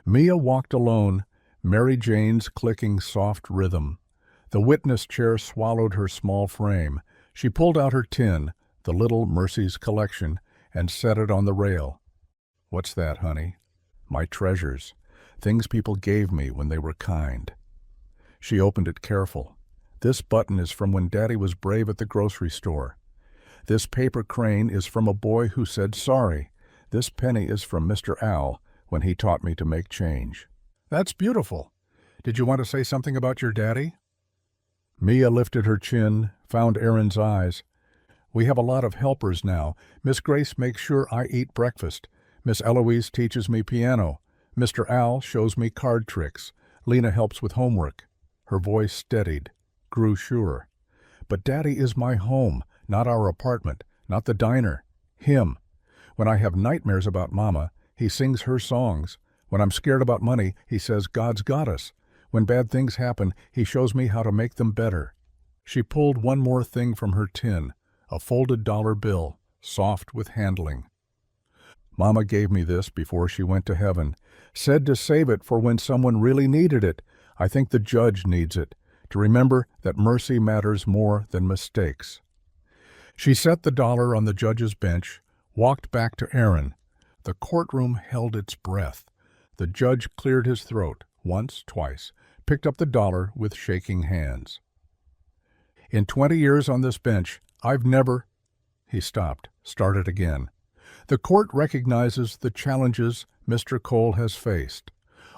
Mia walked alone, Mary Jane's clicking soft rhythm. The witness chair swallowed her small frame. She pulled out her tin, the little Mercy's collection, and set it on the rail. What's that, honey? My treasures. Things people gave me when they were kind. She opened it careful. This button is from when Daddy was brave at the grocery store. This paper crane is from a boy who said sorry. This penny is from Mr. Al when he taught me to make change. That's beautiful. Did you want to say something about your daddy? Mia lifted her chin, found Aaron's eyes. We have a lot of helpers now. Miss Grace makes sure I eat breakfast. Miss Eloise teaches me piano. Mr. Al shows me card tricks. Lena helps with homework. Her voice steadied, grew sure. But Daddy is my home, not our apartment, not the diner. Him. When I have nightmares about Mama, he sings her songs. When I'm scared about money, he says God's got us. When bad things happen, he shows me how to make them better. She pulled one more thing from her tin, a folded dollar bill, soft with handling. Mama gave me this before she went to heaven. Said to save it for when someone really needed it. I think the judge needs it, to remember that mercy matters more than mistakes. She set the dollar on the judge's bench, walked back to Aaron. The courtroom held its breath. The judge cleared his throat, once, twice, picked up the dollar with shaking hands. In 20 years on this bench, I've never... He stopped, started again. The court recognizes the challenges Mr. Cole has faced.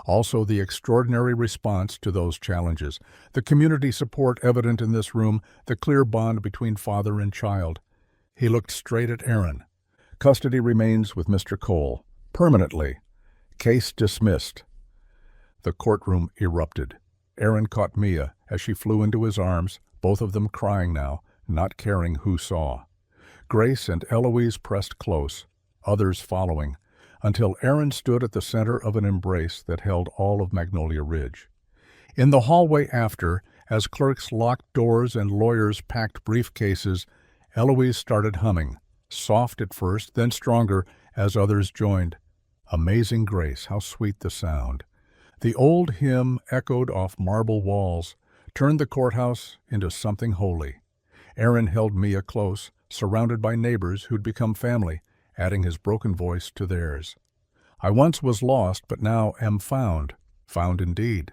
Also the extraordinary response to those challenges, the community support evident in this room, the clear bond between father and child. He looked straight at Aaron. Custody remains with Mr. Cole, permanently. Case dismissed. The courtroom erupted. Aaron caught Mia as she flew into his arms, both of them crying now, not caring who saw. Grace and Eloise pressed close, others following, until Aaron stood at the center of an embrace that held all of Magnolia Ridge. In the hallway after, as clerks locked doors and lawyers packed briefcases, Eloise started humming, soft at first, then stronger as others joined. Amazing Grace, how sweet the sound. The old hymn echoed off marble walls, turned the courthouse into something holy. Aaron held Mia close, surrounded by neighbors who'd become family, adding his broken voice to theirs. I once was lost, but now am found, found indeed.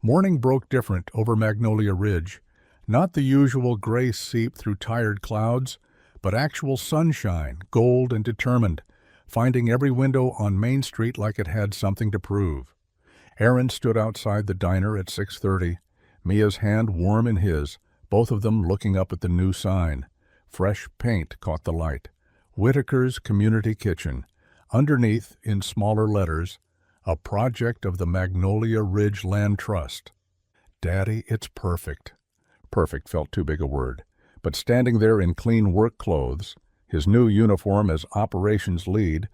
Morning broke different over Magnolia Ridge, not the usual gray seep through tired clouds, but actual sunshine, gold and determined, finding every window on Main Street like it had something to prove. Aaron stood outside the diner at 6:30, Mia's hand warm in his, both of them looking up at the new sign. Fresh paint caught the light. Whitaker's Community Kitchen. Underneath, in smaller letters, a project of the Magnolia Ridge Land Trust. Daddy, it's perfect. Perfect felt too big a word. But standing there in clean work clothes, his new uniform as operations lead,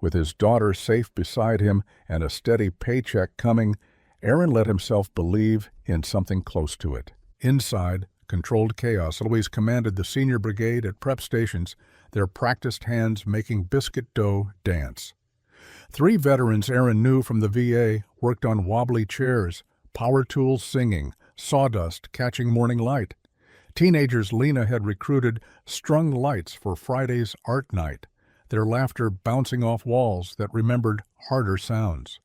with his daughter safe beside him and a steady paycheck coming, Aaron let himself believe in something close to it. Inside, controlled chaos. Louise commanded the senior brigade at prep stations, their practiced hands making biscuit dough dance. 3 veterans Aaron knew from the VA worked on wobbly chairs, power tools singing, sawdust catching morning light. Teenagers Lena had recruited strung lights for Friday's art night, their laughter bouncing off walls that remembered harder sounds.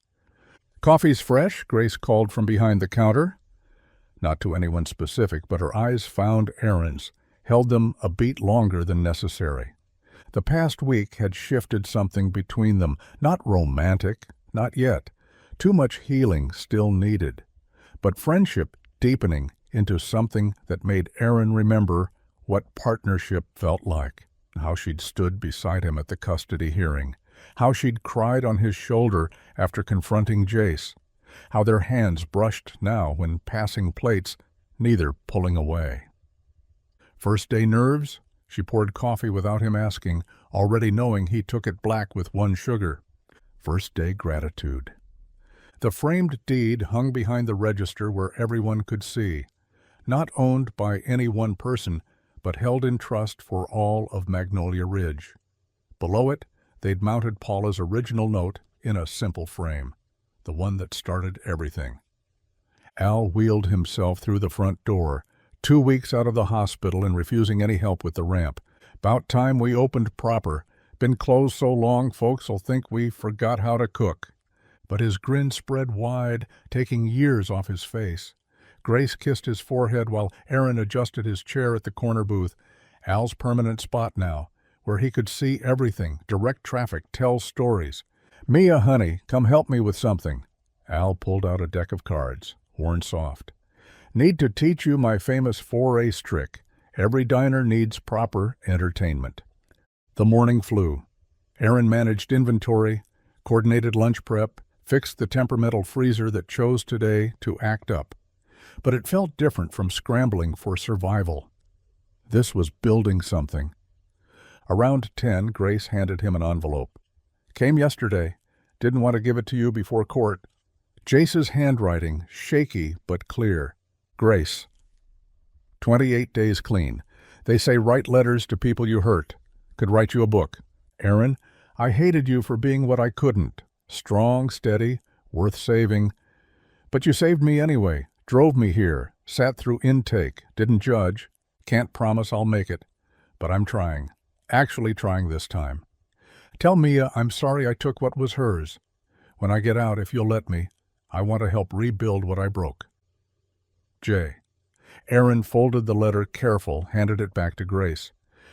"Coffee's fresh," Grace called from behind the counter. Not to anyone specific, but her eyes found Aaron's, held them a beat longer than necessary. The past week had shifted something between them, not romantic, not yet. Too much healing still needed. But friendship deepening into something that made Aaron remember what partnership felt like. How she'd stood beside him at the custody hearing. How she'd cried on his shoulder after confronting Jace. How their hands brushed now when passing plates, neither pulling away. First day nerves? She poured coffee without him asking, already knowing he took it black with 1 sugar. First day gratitude. The framed deed hung behind the register where everyone could see. Not owned by any one person, but held in trust for all of Magnolia Ridge. Below it, they'd mounted Paula's original note in a simple frame, the one that started everything. Al wheeled himself through the front door, 2 weeks out of the hospital and refusing any help with the ramp. "'Bout time we opened proper. Been closed so long folks'll think we forgot how to cook." But his grin spread wide, taking years off his face. Grace kissed his forehead while Aaron adjusted his chair at the corner booth, Al's permanent spot now, where he could see everything, direct traffic, tell stories. "Mia, honey, come help me with something." Al pulled out a deck of cards, worn soft. "Need to teach you my famous 4-ace trick. Every diner needs proper entertainment." The morning flew. Aaron managed inventory, coordinated lunch prep, fixed the temperamental freezer that chose today to act up. But it felt different from scrambling for survival. This was building something. Around 10, Grace handed him an envelope. "Came yesterday. Didn't want to give it to you before court." Jace's handwriting, shaky but clear. Grace. 28 days clean. They say write letters to people you hurt. Could write you a book. Aaron, I hated you for being what I couldn't. Strong, steady, worth saving. But you saved me anyway. Drove me here. Sat through intake. Didn't judge. Can't promise I'll make it. But I'm trying. Actually trying this time. Tell Mia I'm sorry I took what was hers. When I get out, if you'll let me, I want to help rebuild what I broke. J. Aaron folded the letter careful, handed it back to Grace.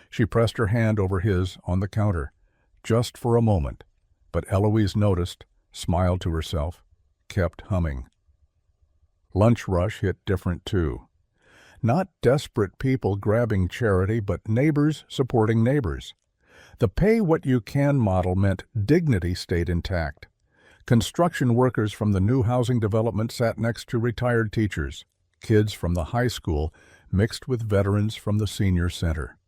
She pressed her hand over his on the counter, just for a moment. But Eloise noticed, smiled to herself, kept humming. Lunch rush hit different too. Not desperate people grabbing charity, but neighbors supporting neighbors. The pay-what-you-can model meant dignity stayed intact. Construction workers from the new housing development sat next to retired teachers. Kids from the high school mixed with veterans from the senior center.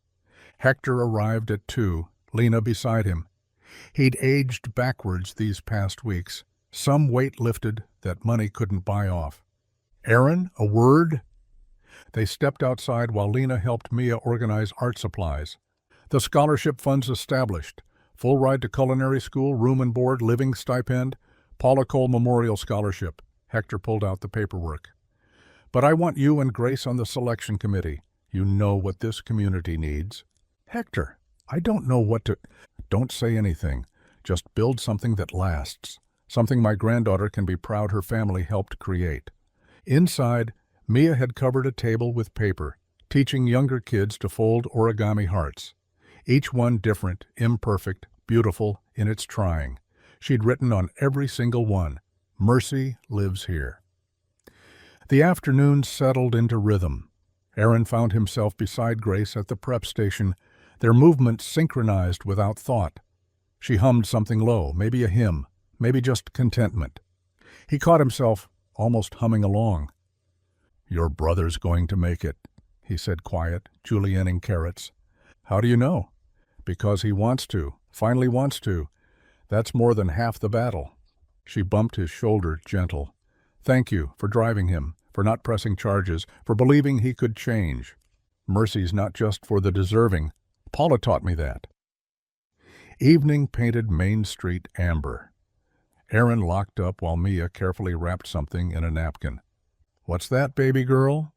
Hector arrived at 2, Lena beside him. He'd aged backwards these past weeks, some weight lifted that money couldn't buy off. Aaron, a word? They stepped outside while Lena helped Mia organize art supplies. The scholarship funds established. Full ride to culinary school, room and board, living stipend, Paula Cole Memorial Scholarship. Hector pulled out the paperwork. But I want you and Grace on the selection committee. You know what this community needs. Hector, I don't know what to... Don't say anything. Just build something that lasts. Something my granddaughter can be proud her family helped create. Inside, Mia had covered a table with paper, teaching younger kids to fold origami hearts. Each one different, imperfect, beautiful in its trying. She'd written on every single one, "Mercy lives here." The afternoon settled into rhythm. Aaron found himself beside Grace at the prep station, their movements synchronized without thought. She hummed something low, maybe a hymn, maybe just contentment. He caught himself almost humming along. "Your brother's going to make it," he said quiet, julienning carrots. "How do you know?" "Because he wants to, finally wants to. That's more than half the battle." She bumped his shoulder, gentle. "Thank you for driving him, for not pressing charges, for believing he could change. Mercy's not just for the deserving. Paula taught me that." Evening painted Main Street amber. Aaron locked up while Mia carefully wrapped something in a napkin. "What's that, baby girl?"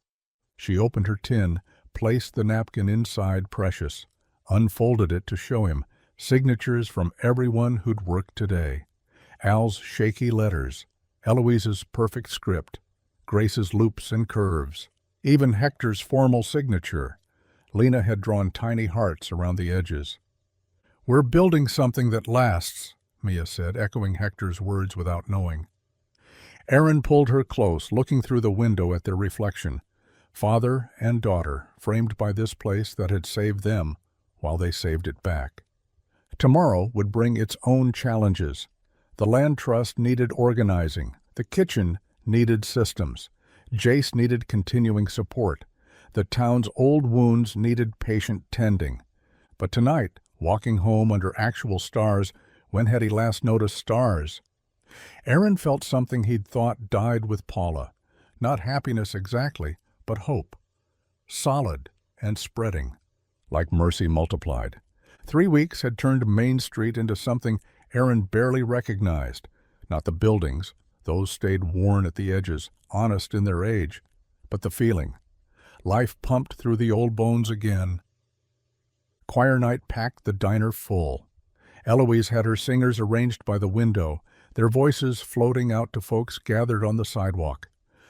She opened her tin, placed the napkin inside Precious, unfolded it to show him signatures from everyone who'd worked today. Al's shaky letters, Eloise's perfect script, Grace's loops and curves, even Hector's formal signature. Lena had drawn tiny hearts around the edges. "We're building something that lasts," Mia said, echoing Hector's words without knowing. Aaron pulled her close, looking through the window at their reflection. Father and daughter, framed by this place that had saved them while they saved it back. Tomorrow would bring its own challenges. The land trust needed organizing. The kitchen needed systems. Jace needed continuing support. The town's old wounds needed patient tending. But tonight, walking home under actual stars, when had he last noticed stars? Aaron felt something he'd thought died with Paula. Not happiness exactly, but hope. Solid and spreading, like mercy multiplied. 3 weeks had turned Main Street into something Aaron barely recognized. Not the buildings, those stayed worn at the edges, honest in their age, but the feeling. Life pumped through the old bones again. Choir night packed the diner full. Eloise had her singers arranged by the window, their voices floating out to folks gathered on the sidewalk.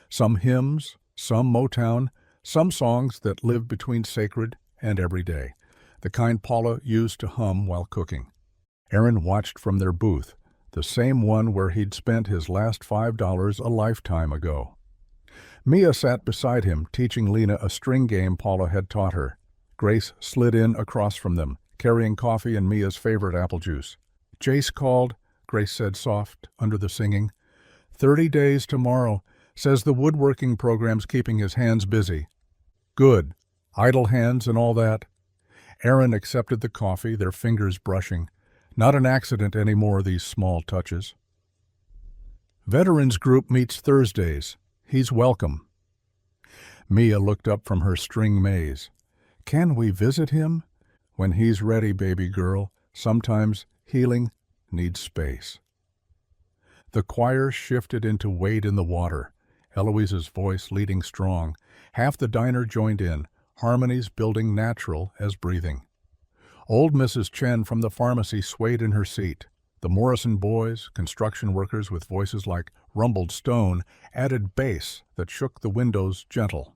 Some hymns, some Motown, some songs that lived between sacred and everyday, the kind Paula used to hum while cooking. Aaron watched from their booth, the same one where he'd spent his last $5 a lifetime ago. Mia sat beside him, teaching Lena a string game Paula had taught her. Grace slid in across from them, carrying coffee and Mia's favorite apple juice. "Jace called," Grace said soft, under the singing. 30 days tomorrow. Says the woodworking program's keeping his hands busy." "Good. Idle hands and all that." Aaron accepted the coffee, their fingers brushing. Not an accident anymore, these small touches. "Veterans group meets Thursdays. He's welcome." Mia looked up from her string maze. "Can we visit him?" "When he's ready, baby girl. Sometimes healing needs space." The choir shifted into Wade in the Water, Eloise's voice leading strong. Half the diner joined in, harmonies building natural as breathing. Old Mrs. Chen from the pharmacy swayed in her seat. The Morrison boys, construction workers with voices like rumbled stone, added bass that shook the windows gentle.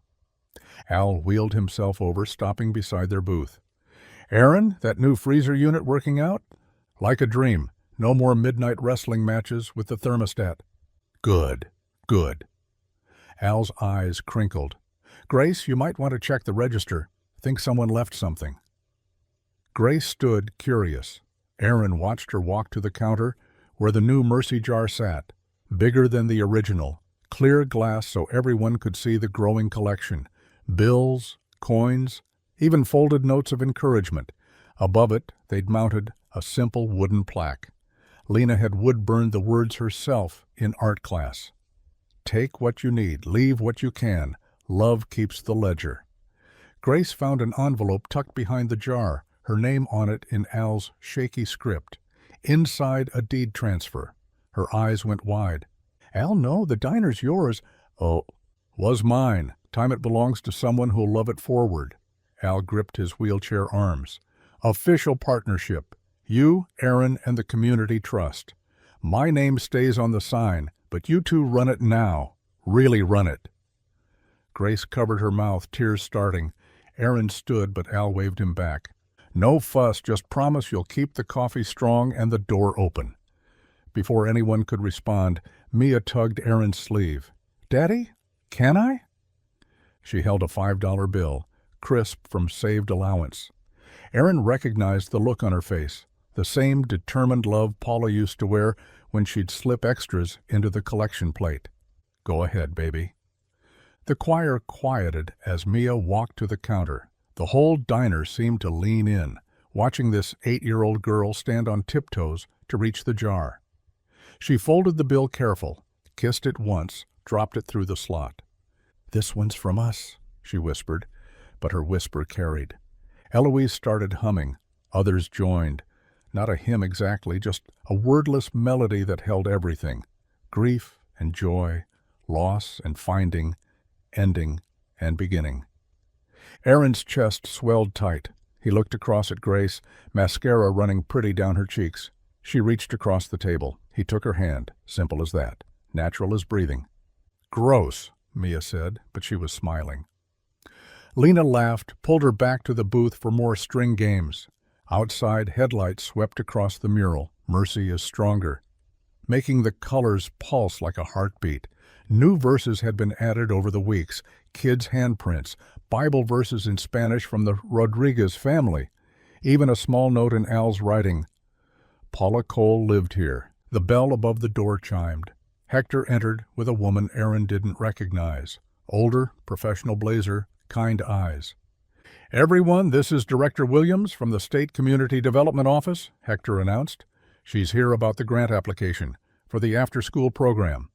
Al wheeled himself over, stopping beside their booth. "Aaron, that new freezer unit working out?" "Like a dream. No more midnight wrestling matches with the thermostat." "Good, good." Al's eyes crinkled. "Grace, you might want to check the register. Think someone left something." Grace stood, curious. Aaron watched her walk to the counter where the new Mercy jar sat, bigger than the original, clear glass so everyone could see the growing collection. Bills, coins, even folded notes of encouragement. Above it, they'd mounted a simple wooden plaque. Lena had wood-burned the words herself in art class. "Take what you need, leave what you can. Love keeps the ledger." Grace found an envelope tucked behind the jar, her name on it in Al's shaky script. Inside, a deed transfer. Her eyes went wide. "Al, no, the diner's yours." "Oh, was mine. Time it belongs to someone who'll love it forward." Al gripped his wheelchair arms. "Official partnership. You, Aaron, and the community trust. My name stays on the sign, but you two run it now. Really run it." Grace covered her mouth, tears starting. Aaron stood, but Al waved him back. "No fuss, just promise you'll keep the coffee strong and the door open." Before anyone could respond, Mia tugged Aaron's sleeve. "Daddy, can I?" She held a $5 bill, crisp from saved allowance. Aaron recognized the look on her face, the same determined love Paula used to wear when she'd slip extras into the collection plate. "Go ahead, baby." The choir quieted as Mia walked to the counter. The whole diner seemed to lean in, watching this 8-year-old girl stand on tiptoes to reach the jar. She folded the bill careful, kissed it once, dropped it through the slot. "This one's from us," she whispered, but her whisper carried. Eloise started humming. Others joined. Not a hymn exactly, just a wordless melody that held everything: grief and joy, loss and finding, ending and beginning. Aaron's chest swelled tight. He looked across at Grace, mascara running pretty down her cheeks. She reached across the table. He took her hand. Simple as that. Natural as breathing. "Gross," Mia said, but she was smiling. Lena laughed, pulled her back to the booth for more string games. Outside, headlights swept across the mural. "Mercy is stronger," making the colors pulse like a heartbeat. New verses had been added over the weeks, kids' handprints, Bible verses in Spanish from the Rodriguez family, even a small note in Al's writing. Paula Cole lived here. The bell above the door chimed. Hector entered with a woman Aaron didn't recognize. Older, professional blazer, kind eyes. "Everyone, this is Director Williams from the State Community Development Office," Hector announced. "She's here about the grant application for the after-school program."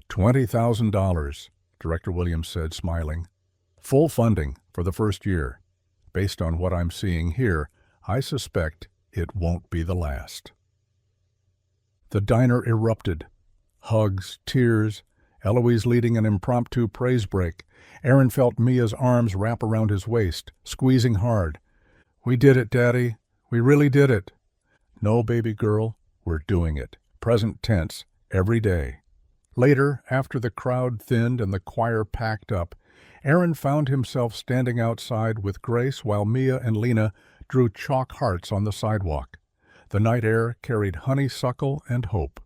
$20,000, Director Williams said, smiling. "Full funding for the first year. Based on what I'm seeing here, I suspect it won't be the last." The diner erupted. Hugs, tears, Eloise leading an impromptu praise break. Aaron felt Mia's arms wrap around his waist, squeezing hard. "We did it, Daddy. We really did it." "No, baby girl, we're doing it. Present tense, every day." Later, after the crowd thinned and the choir packed up, Aaron found himself standing outside with Grace while Mia and Lena drew chalk hearts on the sidewalk. The night air carried honeysuckle and hope.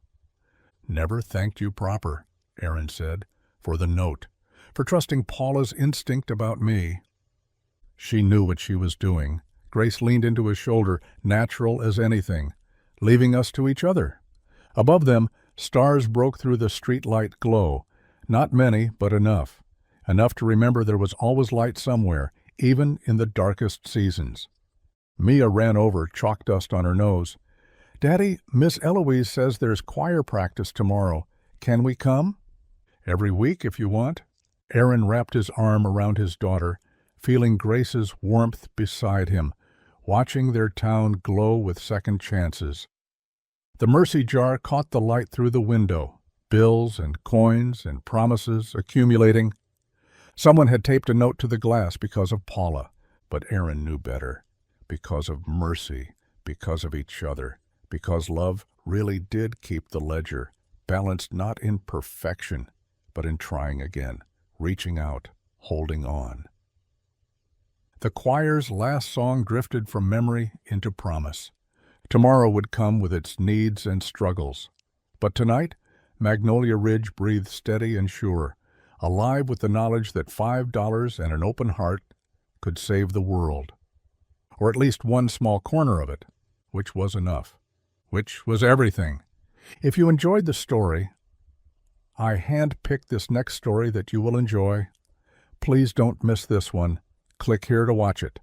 "Never thanked you proper," Aaron said, "for the note, for trusting Paula's instinct about me." She knew what she was doing. Grace leaned into his shoulder, natural as anything, leaving us to each other. Above them, stars broke through the streetlight glow. Not many, but enough. Enough to remember there was always light somewhere, even in the darkest seasons. Mia ran over, chalk dust on her nose. "Daddy, Miss Eloise says there's choir practice tomorrow. Can we come?" "Every week if you want." Aaron wrapped his arm around his daughter, feeling Grace's warmth beside him, watching their town glow with second chances. The mercy jar caught the light through the window, bills and coins and promises accumulating. Someone had taped a note to the glass because of Paula, but Aaron knew better. Because of mercy, because of each other, because love really did keep the ledger, balanced not in perfection, but in trying again, reaching out, holding on. The choir's last song drifted from memory into promise. Tomorrow would come with its needs and struggles. But tonight, Magnolia Ridge breathed steady and sure, alive with the knowledge that $5 and an open heart could save the world. Or at least one small corner of it, which was enough, which was everything. If you enjoyed the story, I hand-picked this next story that you will enjoy. Please don't miss this one. Click here to watch it.